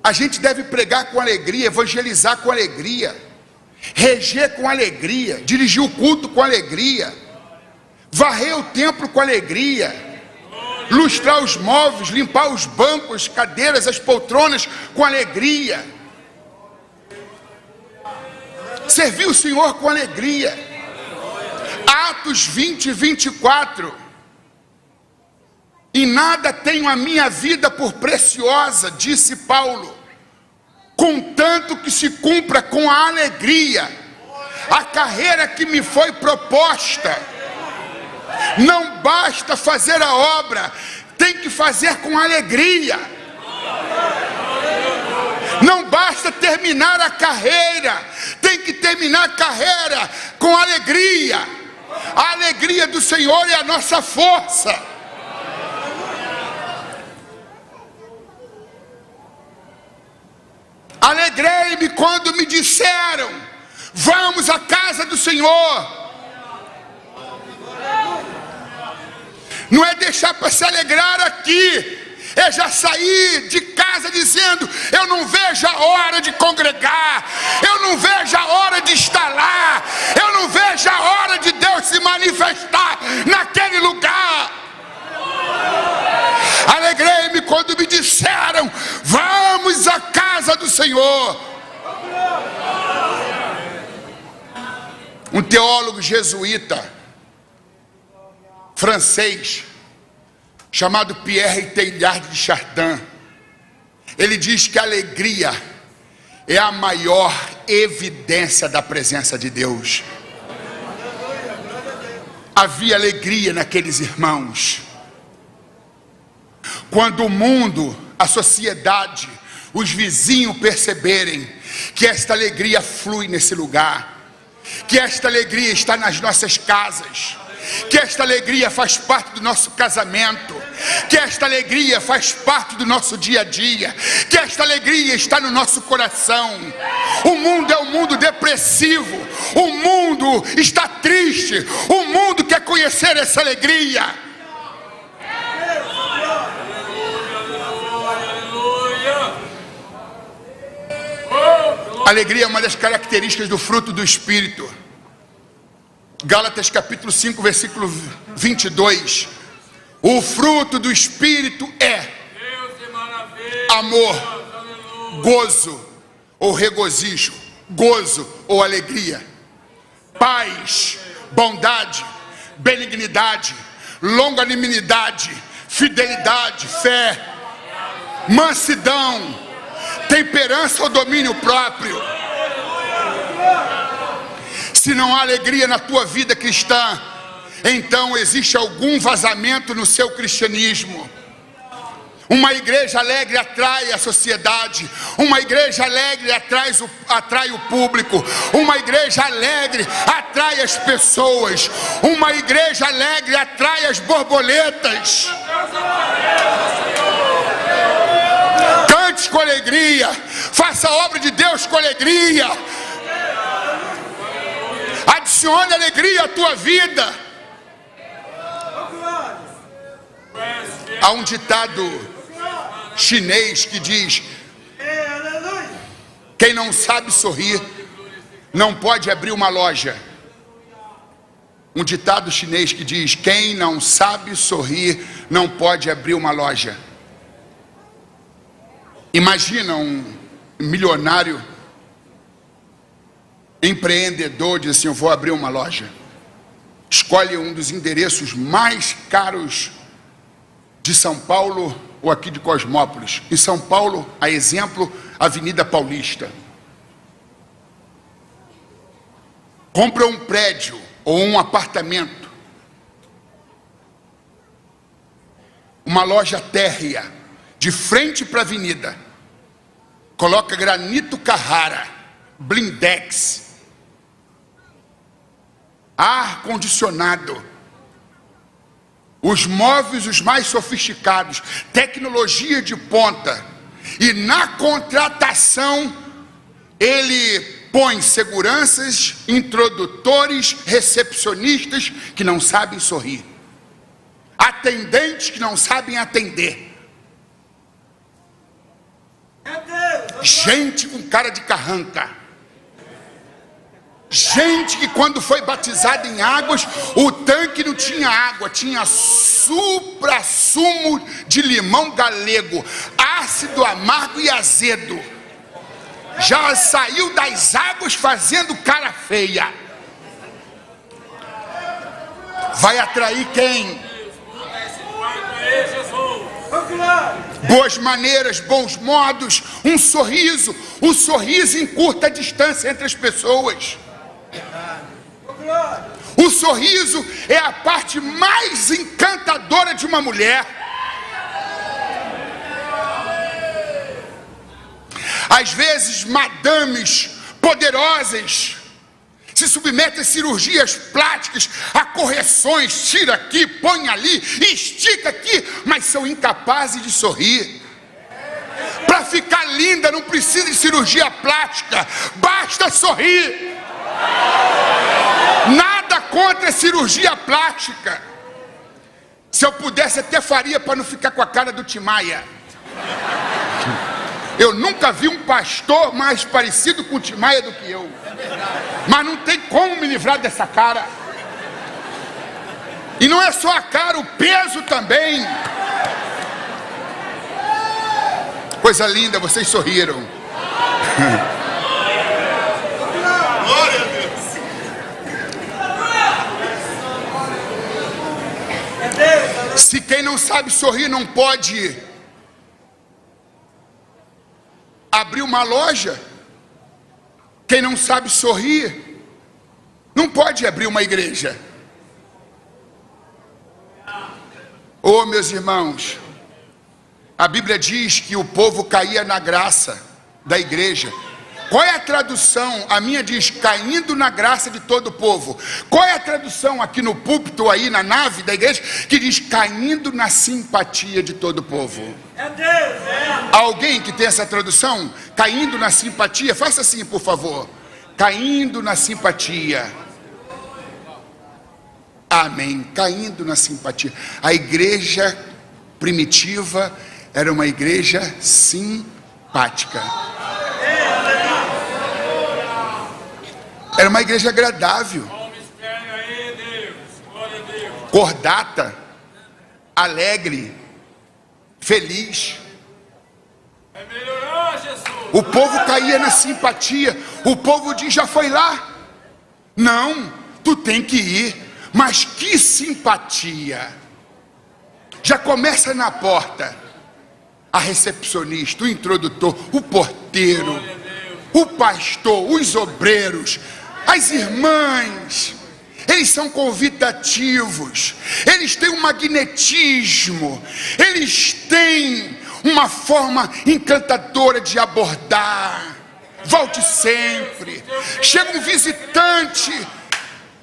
A gente deve pregar com alegria, evangelizar com alegria, reger com alegria, dirigir o culto com alegria, varrer o templo com alegria, lustrar os móveis, limpar os bancos, cadeiras, as poltronas com alegria, servir o Senhor com alegria. Atos 20 e 24, Em nada tenho a minha vida por preciosa, disse Paulo, contanto que se cumpra com a alegria a carreira que me foi proposta. Não basta fazer a obra, tem que fazer com alegria. Não basta terminar a carreira, tem que terminar a carreira com alegria. A alegria do Senhor é a nossa força. Alegrei-me quando me disseram: vamos à casa do Senhor. Não é deixar para se alegrar aqui, é já sair de casa dizendo: eu não vejo a hora de congregar, eu não vejo a hora de estar lá, eu não vejo a hora de Deus se manifestar naquele lugar. Alegrei-me quando me disseram: vamos à casa do Senhor. Um teólogo jesuíta francês chamado Pierre Teilhard de Chardin, ele diz que a alegria é a maior evidência da presença de Deus. Havia alegria naqueles irmãos. Quando o mundo, a sociedade, os vizinhos perceberem que esta alegria flui nesse lugar, que esta alegria está nas nossas casas, que esta alegria faz parte do nosso casamento, que esta alegria faz parte do nosso dia a dia, que esta alegria está no nosso coração. O mundo é um mundo depressivo, o mundo está triste, o mundo quer conhecer essa alegria. Alegria é uma das características do fruto do Espírito. Gálatas capítulo 5, versículo 22. O fruto do Espírito é amor, gozo ou regozijo, gozo ou alegria, paz, bondade, benignidade, longanimidade, fidelidade, fé, mansidão, temperança ou domínio próprio. Se não há alegria na tua vida cristã, então existe algum vazamento no seu cristianismo. Uma igreja alegre atrai a sociedade, uma igreja alegre atrai o público, uma igreja alegre atrai as pessoas, uma igreja alegre atrai as borboletas. Cante com alegria, faça a obra de Deus com alegria, adicione alegria à tua vida. Há um ditado chinês que diz: quem não sabe sorrir não pode abrir uma loja. Um ditado chinês que diz: quem não sabe sorrir não pode abrir uma loja. Imagina um milionário empreendedor diz assim: eu vou abrir uma loja. Escolhe um dos endereços mais caros de São Paulo ou aqui de Cosmópolis. Em São Paulo, a exemplo, Avenida Paulista. Compra um prédio ou um apartamento, uma loja térrea, de frente para a avenida. Coloca granito Carrara, blindex, ar condicionado, os móveis os mais sofisticados, tecnologia de ponta, e na contratação ele põe seguranças, introdutores, recepcionistas que não sabem sorrir, atendentes que não sabem atender, gente com cara de carranca, gente que quando foi batizada em águas, o tanque não tinha água, tinha supra-sumo de limão galego, ácido, amargo e azedo. Já saiu das águas fazendo cara feia. Vai atrair quem? Boas maneiras, bons modos, um sorriso. O sorriso encurta a distância entre as pessoas. O sorriso é a parte mais encantadora de uma mulher. Às vezes, madames poderosas se submetem a cirurgias plásticas, a correções, tira aqui, põe ali, estica aqui, mas são incapazes de sorrir. Para ficar linda não precisa de cirurgia plástica, basta sorrir. Nada contra a cirurgia plástica. Se eu pudesse até faria para não ficar com a cara do Tim Maia. Eu nunca vi um pastor mais parecido com o Tim Maia do que eu. Mas não tem como me livrar dessa cara. E não é só a cara, o peso também. Coisa linda, vocês sorriram. Glória a Deus. Se quem não sabe sorrir não pode abrir uma loja, quem não sabe sorrir não pode abrir uma igreja. Oh, meus irmãos, a Bíblia diz que o povo caía na graça da igreja. Qual é a tradução? A minha diz, caindo na graça de todo o povo. Qual é a tradução aqui no púlpito, aí na nave da igreja, que diz, caindo na simpatia de todo o povo? É Deus, é. Alguém que tem essa tradução? Caindo na simpatia? Faça assim, por favor. Caindo na simpatia. Amém. Caindo na simpatia. A igreja primitiva era uma igreja simpática. Era uma igreja agradável, cordata, alegre, feliz. O povo caía na simpatia. O povo diz, já foi lá? Não, tu tem que ir. Mas que simpatia. Já começa na porta. A recepcionista, o introdutor, o porteiro, o pastor, os obreiros, as irmãs, eles são convidativos, eles têm um magnetismo, eles têm uma forma encantadora de abordar. Volte sempre. Chega um visitante,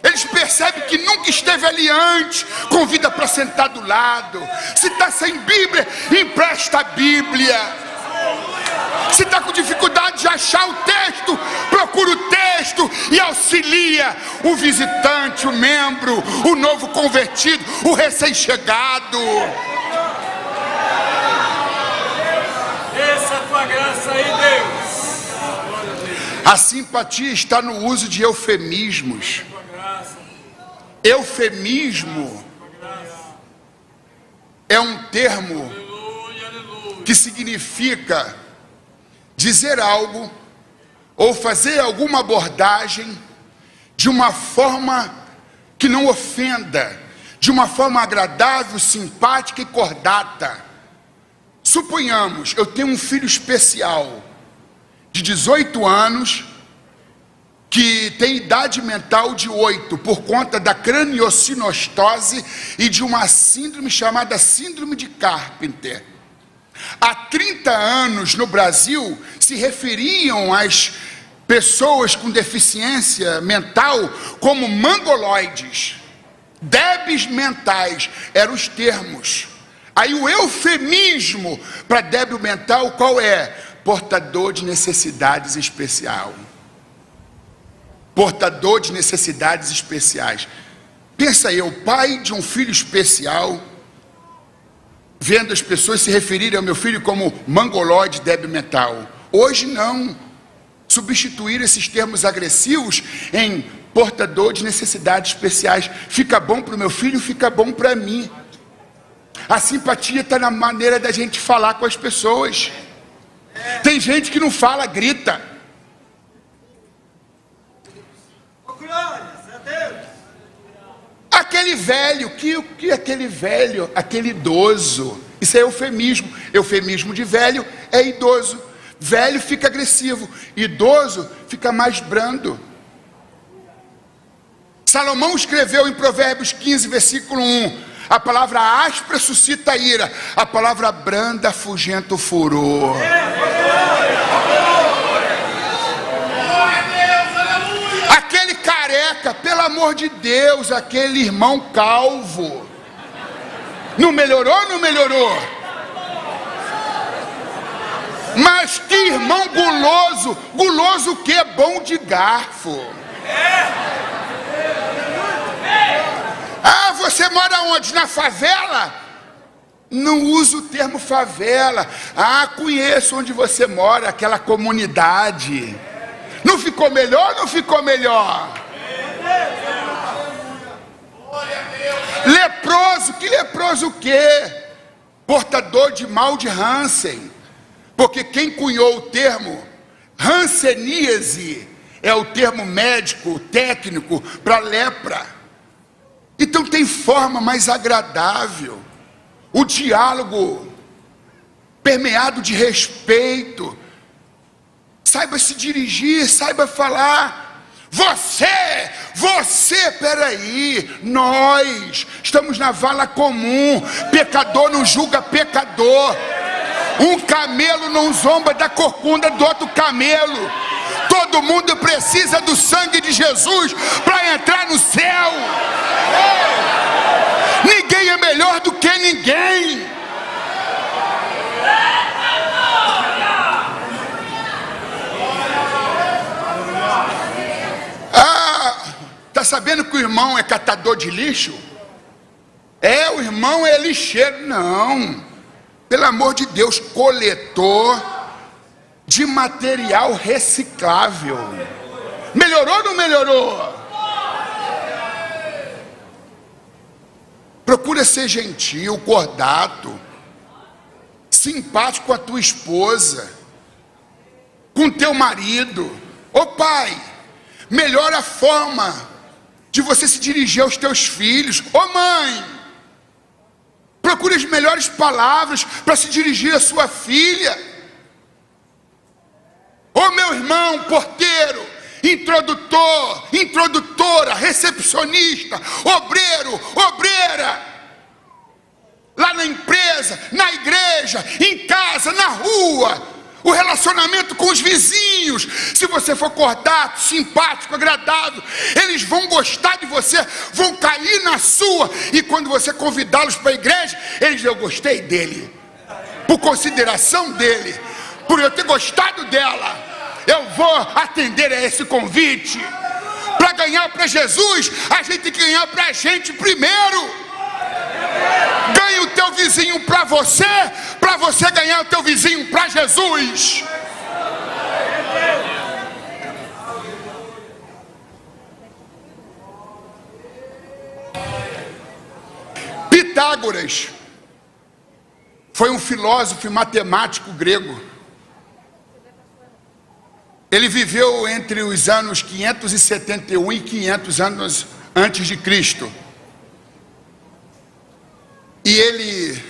eles percebem que nunca esteve ali antes, convida para sentar do lado. Se está sem Bíblia, empresta a Bíblia. Se está com dificuldade de achar o texto, procura o texto e auxilia o visitante, o membro, o novo convertido, o recém-chegado. Desça a tua graça aí, Deus. A simpatia está no uso de eufemismos. Eufemismo é um termo que significa dizer algo ou fazer alguma abordagem de uma forma que não ofenda, de uma forma agradável, simpática e cordata. Suponhamos, eu tenho um filho especial de 18 anos que tem idade mental de 8 por conta da craniosinostose e de uma síndrome chamada síndrome de Carpenter. Há 30 anos no Brasil se referiam às pessoas com deficiência mental como mongoloides, débeis mentais, eram os termos. Aí o eufemismo para débil mental qual é? Portador de necessidades especiais. Portador de necessidades especiais. Pensa aí, o pai de um filho especial, vendo as pessoas se referirem ao meu filho como mongoloide débil mental. Hoje não. Substituir esses termos agressivos em portador de necessidades especiais. Fica bom para o meu filho, fica bom para mim. A simpatia está na maneira da gente falar com as pessoas. Tem gente que não fala, grita. Aquele velho, que aquele velho, aquele idoso, Isso é eufemismo. Eufemismo de velho é idoso. Velho fica agressivo, idoso fica mais brando. Salomão escreveu em Provérbios 15, versículo 1: a palavra áspera suscita ira, a palavra branda afugenta o furor. Aquele careca, pelo amor de Deus, aquele irmão calvo, não melhorou ou não melhorou? Mas que irmão guloso, guloso o que? Bom de garfo. Ah, você mora onde? Na favela? Não usa o termo favela. Ah, conheço onde você mora, aquela comunidade. Não ficou melhor? Não ficou melhor? Leproso, que leproso o quê? Portador de mal de Hansen. Porque quem cunhou o termo hanseníase é o termo médico, técnico, para lepra. Então tem forma mais agradável, o diálogo permeado de respeito. Saiba se dirigir, saiba falar. Você, peraí, nós estamos na vala comum. Pecador não julga pecador. Um camelo não zomba da corcunda do outro camelo. Todo mundo precisa do sangue de Jesus para entrar no céu. Ninguém é melhor do que ninguém. Tá sabendo que o irmão é catador de lixo? O irmão é lixeiro. Não. Pelo amor de Deus, coletor de material reciclável. Melhorou ou não melhorou? Procura ser gentil, cordato, simpático com a tua esposa, com teu marido. Ô pai, melhora a forma de você se dirigir aos teus filhos. Ô mãe, procure as melhores palavras para se dirigir à sua filha. Ô meu irmão, porteiro, introdutor, introdutora, recepcionista, obreiro, obreira, lá na empresa, na igreja, em casa, na rua, o relacionamento com os vizinhos. Se você for cordato, simpático, agradável, eles vão gostar de você, vão cair na sua. E quando você convidá-los para a igreja, eles dizem: eu gostei dele, por consideração dele, por eu ter gostado dela, eu vou atender a esse convite. Para ganhar para Jesus, a gente tem que ganhar para a gente primeiro. Ganhe o teu vizinho para você ganhar o teu vizinho para Jesus. Pitágoras foi um filósofo e matemático grego. Ele viveu entre os anos 571 e 500 anos antes de Cristo. E ele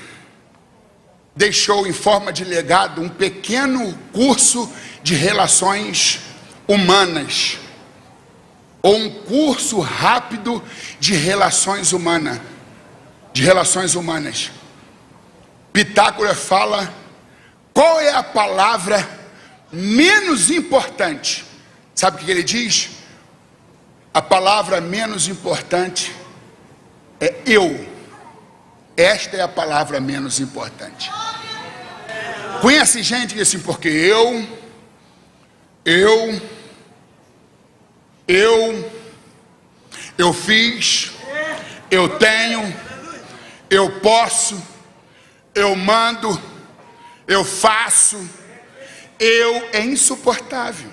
deixou em forma de legado um pequeno curso de relações humanas, ou um curso rápido de relações humanas. Pitágoras fala qual é a palavra menos importante. Sabe o que ele diz? A palavra menos importante é eu. Esta é a palavra menos importante. Conhece gente que diz assim: porque eu fiz, eu tenho, eu posso, eu mando, eu faço. É insuportável.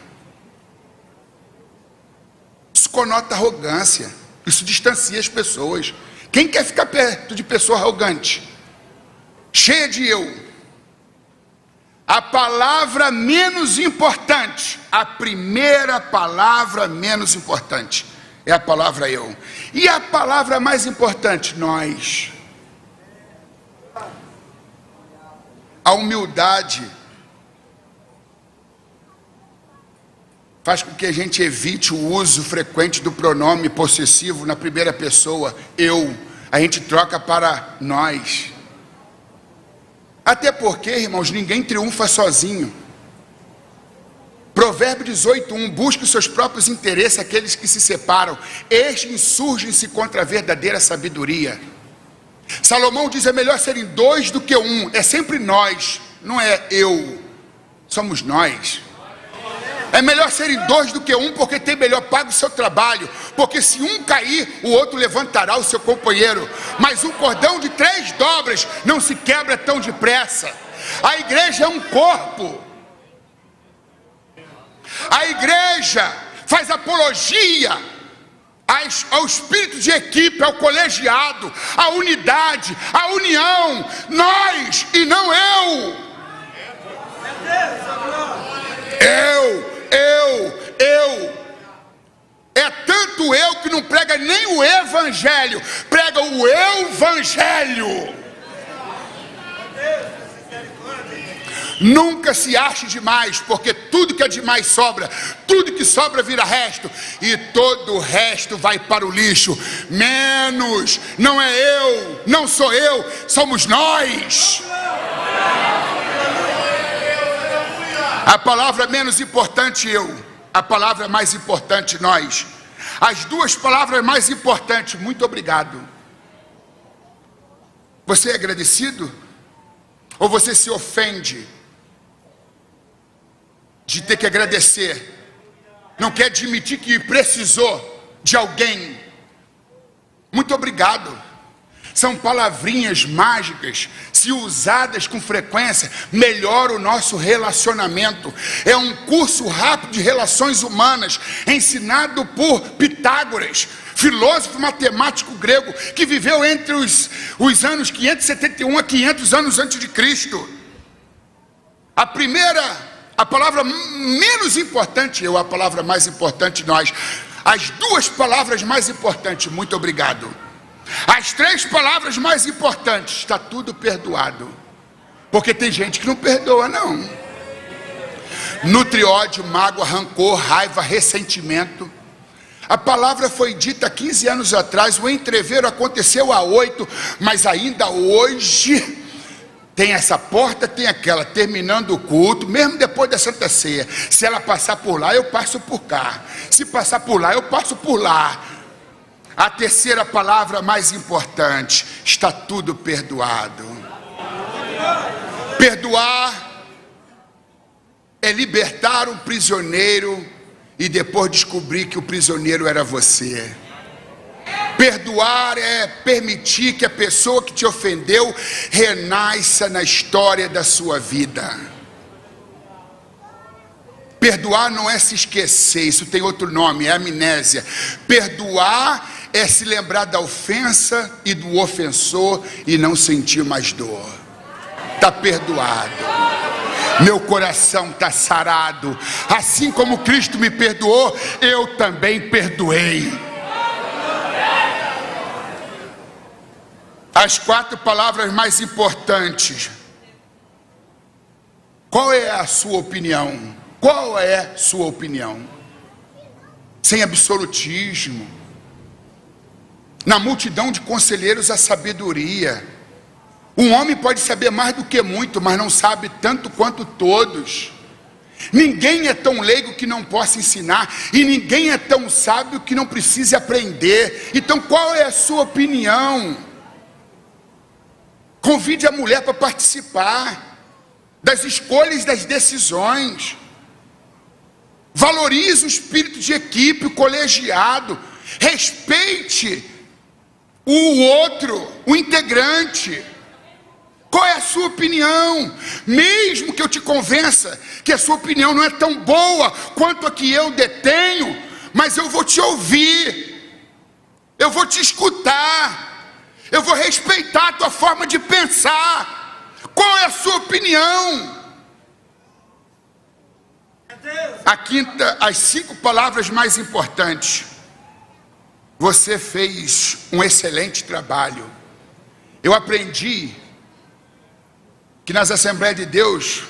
Isso conota arrogância. Isso distancia as pessoas. Quem quer ficar perto de pessoa arrogante, cheia de eu? A palavra menos importante, a primeira palavra menos importante é a palavra eu. E a palavra mais importante, nós. A humildade faz com que a gente evite o uso frequente do pronome possessivo na primeira pessoa, eu. A gente troca para nós. Até porque, irmãos, ninguém triunfa sozinho. Provérbio 18:1, busque os seus próprios interesses, aqueles que se separam, estes insurgem-se contra a verdadeira sabedoria. Salomão diz, é melhor serem dois do que um, é sempre nós, não é eu, somos nós. É melhor serem dois do que um, porque tem melhor pago o seu trabalho, porque se um cair, o outro levantará o seu companheiro, mas um cordão de 3 dobras não se quebra tão depressa. A igreja é um corpo, a igreja faz apologia ao espírito de equipe, ao colegiado, à unidade, à união, nós e não eu. É tanto eu que não prega nem o evangelho, prega o evangelho. Nunca se ache demais, porque tudo que é demais sobra, tudo que sobra vira resto, e todo o resto vai para o lixo, menos, não é eu, não sou eu, somos nós. A palavra menos importante eu, a palavra mais importante nós. As duas palavras mais importantes, muito obrigado. Você é agradecido? Ou você se ofende de ter que agradecer? Não quer admitir que precisou de alguém? Muito obrigado. São palavrinhas mágicas, se usadas com frequência, melhora o nosso relacionamento. É um curso rápido de relações humanas, ensinado por Pitágoras, filósofo matemático grego, que viveu entre os anos 571 a 500 anos antes de Cristo. A palavra menos importante eu, a palavra mais importante nós. As duas palavras mais importantes, muito obrigado. As 3 palavras mais importantes, está tudo perdoado. Porque tem gente que não perdoa, não. Nutre ódio, mágoa, rancor, raiva, ressentimento. A palavra foi dita 15 anos atrás, o entreveiro aconteceu há 8, mas ainda hoje tem essa porta, tem aquela, terminando o culto, mesmo depois da Santa Ceia. Se ela passar por lá, eu passo por cá. Se passar por lá, eu passo por lá. A terceira palavra mais importante, está tudo perdoado. Perdoar é libertar um prisioneiro e depois descobrir que o prisioneiro era você. Perdoar é permitir que a pessoa que te ofendeu renasça na história da sua vida. Perdoar não é se esquecer, isso tem outro nome, é amnésia. Perdoar é se lembrar da ofensa e do ofensor e não sentir mais dor. Está perdoado. Meu coração está sarado. Assim como Cristo me perdoou, eu também perdoei. As 4 palavras mais importantes. Qual é a sua opinião? Qual é sua opinião? Sem absolutismo. Na multidão de conselheiros a sabedoria. Um homem pode saber mais do que muito, mas não sabe tanto quanto todos. Ninguém é tão leigo que não possa ensinar, e ninguém é tão sábio que não precise aprender. Então qual é a sua opinião? Convide a mulher para participar das escolhas, das decisões. Valorize o espírito de equipe, o colegiado. Respeite o outro, o integrante. Qual é a sua opinião? Mesmo que eu te convença que a sua opinião não é tão boa quanto a que eu detenho, mas eu vou te ouvir, eu vou te escutar, eu vou respeitar a tua forma de pensar. Qual é a sua opinião? As 5 palavras mais importantes. Você fez um excelente trabalho. Eu aprendi que nas Assembleias de Deus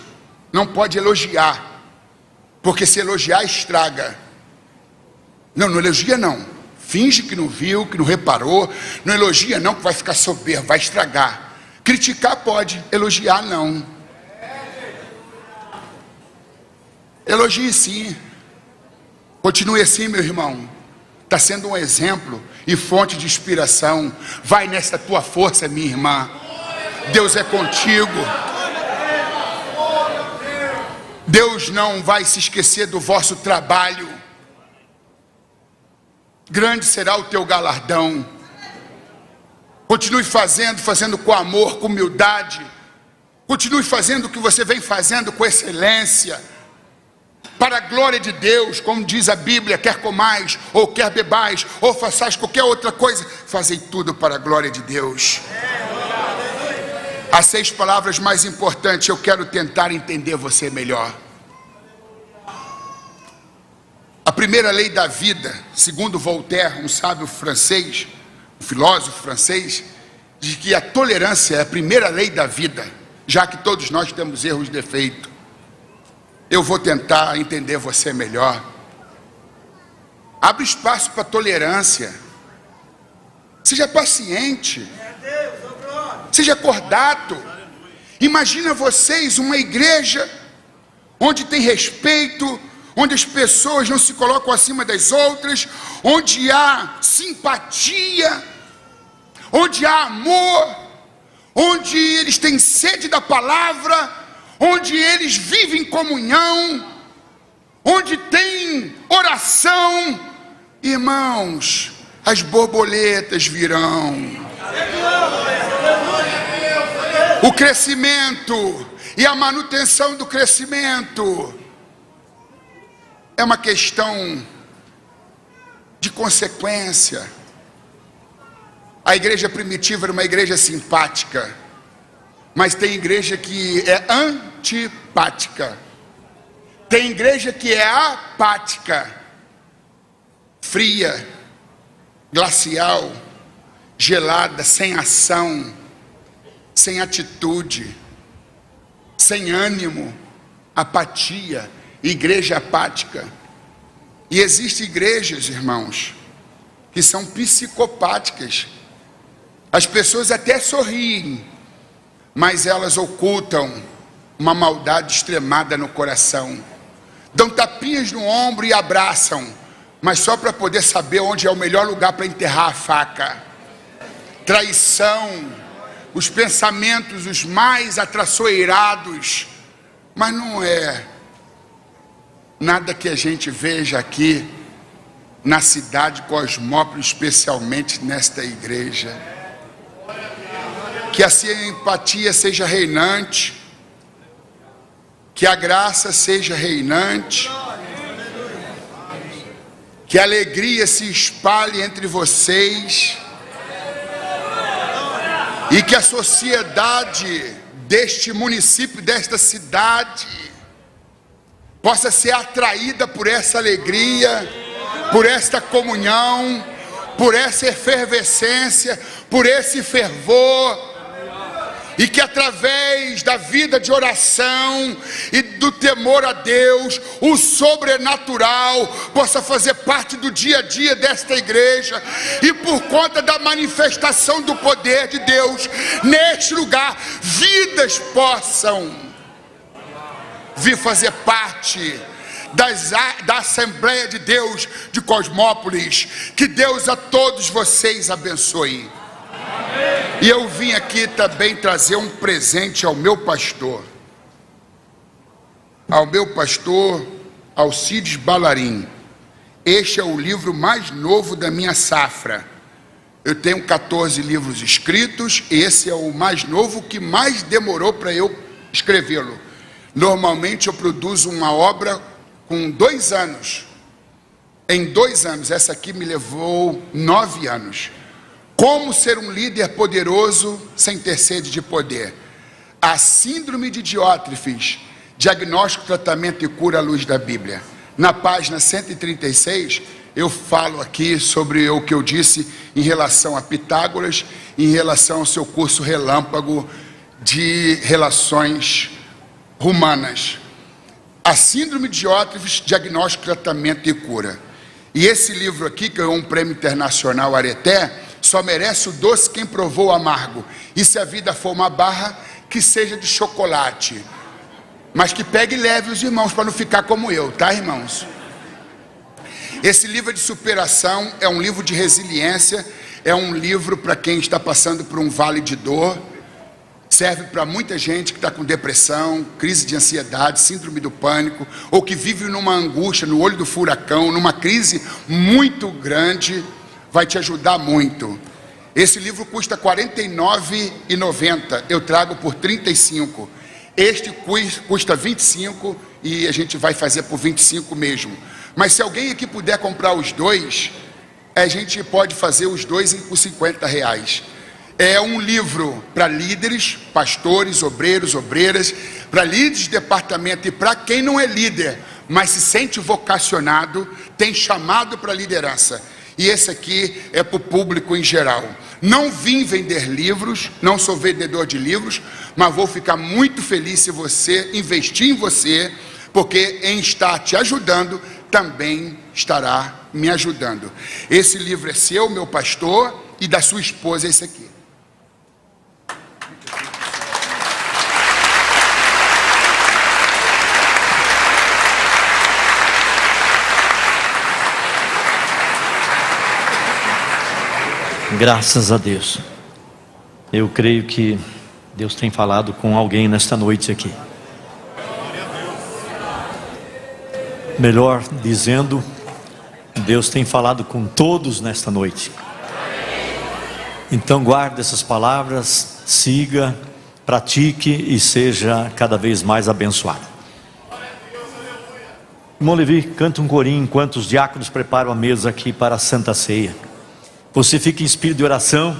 não pode elogiar, porque se elogiar estraga. Não elogia não, finge que não viu, que não reparou, não elogia não, que vai ficar soberbo, vai estragar. Criticar pode, elogiar não. Elogie sim, continue assim, meu irmão, está sendo um exemplo e fonte de inspiração. Vai nessa tua força, minha irmã, Deus é contigo. Deus não vai se esquecer do vosso trabalho. Grande será o teu galardão. Continue fazendo com amor, com humildade. Continue fazendo o que você vem fazendo com excelência, para a glória de Deus. Como diz a Bíblia, quer comais, ou quer bebais, ou façais qualquer outra coisa, fazei tudo para a glória de Deus. As 6 palavras mais importantes, eu quero tentar entender você melhor. A primeira lei da vida, segundo Voltaire, um sábio francês, um filósofo francês, diz que a tolerância é a primeira lei da vida, já que todos nós temos erros e defeitos. Eu vou tentar entender você melhor. Abre espaço para tolerância. Seja paciente. Seja cordato. Imagina vocês uma igreja onde tem respeito, onde as pessoas não se colocam acima das outras, onde há simpatia, onde há amor, onde eles têm sede da palavra, onde eles vivem em comunhão, onde tem oração. Irmãos, as borboletas virão. O crescimento e a manutenção do crescimento é uma questão de consequência. A igreja primitiva era uma igreja simpática, mas tem igreja que é antipática, tem igreja que é apática, fria, glacial, gelada, sem ação, sem atitude, sem ânimo, apatia, igreja apática. E existem igrejas, irmãos, que são psicopáticas. As pessoas até sorriem, mas elas ocultam uma maldade extremada no coração. Dão tapinhas no ombro e abraçam, mas só para poder saber onde é o melhor lugar para enterrar a faca. Traição, os pensamentos os mais atraiçoeirados, mas não é nada que a gente veja aqui na cidade de Cosmópolis, especialmente nesta igreja. Que a simpatia seja reinante, que a graça seja reinante, que a alegria se espalhe entre vocês, e que a sociedade deste município, desta cidade, possa ser atraída por essa alegria, por esta comunhão, por essa efervescência, por esse fervor. E que através da vida de oração e do temor a Deus, o sobrenatural possa fazer parte do dia a dia desta igreja. E por conta da manifestação do poder de Deus neste lugar, vidas possam vir fazer parte da Assembleia de Deus de Cosmópolis. Que Deus a todos vocês abençoe. E eu vim aqui também trazer um presente ao meu pastor Alcides Balarim. Este é o livro mais novo da minha safra. Eu tenho 14 livros escritos, esse é o mais novo, que mais demorou para eu escrevê-lo. Normalmente eu produzo uma obra com 2 anos. Em 2 anos, essa aqui me levou 9 anos. Como ser um líder poderoso sem ter sede de poder? A síndrome de Diótrefes, diagnóstico, tratamento e cura à luz da Bíblia. Na página 136, eu falo aqui sobre o que eu disse em relação a Pitágoras, em relação ao seu curso relâmpago de relações humanas. A Síndrome de Ótrives, Diagnóstico, Tratamento e Cura. E esse livro aqui, que ganhou um prêmio internacional Areté, só merece o doce quem provou o amargo. E se a vida for uma barra, que seja de chocolate. Mas que pegue leve os irmãos, para não ficar como eu, tá, irmãos? Esse livro é de superação, é um livro de resiliência, é um livro para quem está passando por um vale de dor. Serve para muita gente que está com depressão, crise de ansiedade, síndrome do pânico, ou que vive numa angústia, no olho do furacão, numa crise muito grande. Vai te ajudar muito. Esse livro custa R$ 49,90, eu trago por R$ 35. Este custa R$ 25 e a gente vai fazer por R$ 25 mesmo. Mas se alguém aqui puder comprar os dois, a gente pode fazer os dois por R$ 50. É um livro para líderes, pastores, obreiros, obreiras, para líderes de departamento e para quem não é líder, mas se sente vocacionado, tem chamado para liderança. E esse aqui é para o público em geral. Não vim vender livros, não sou vendedor de livros, mas vou ficar muito feliz se você investir em você, porque em estar te ajudando, também estará me ajudando. Esse livro é seu, meu pastor, e da sua esposa, esse aqui. Graças a Deus. Eu creio que Deus tem falado com alguém nesta noite aqui. Melhor dizendo, Deus tem falado com todos nesta noite. Então guarde essas palavras, siga, pratique e seja cada vez mais abençoado. Irmão Levi, canta um corinho enquanto os diáconos preparam a mesa aqui para a Santa Ceia. Você fica em espírito de oração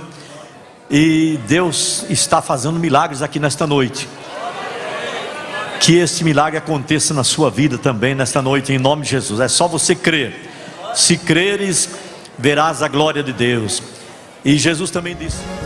e Deus está fazendo milagres aqui nesta noite. Que este milagre aconteça na sua vida também nesta noite, em nome de Jesus. É só você crer. Se creres, verás a glória de Deus. E Jesus também disse...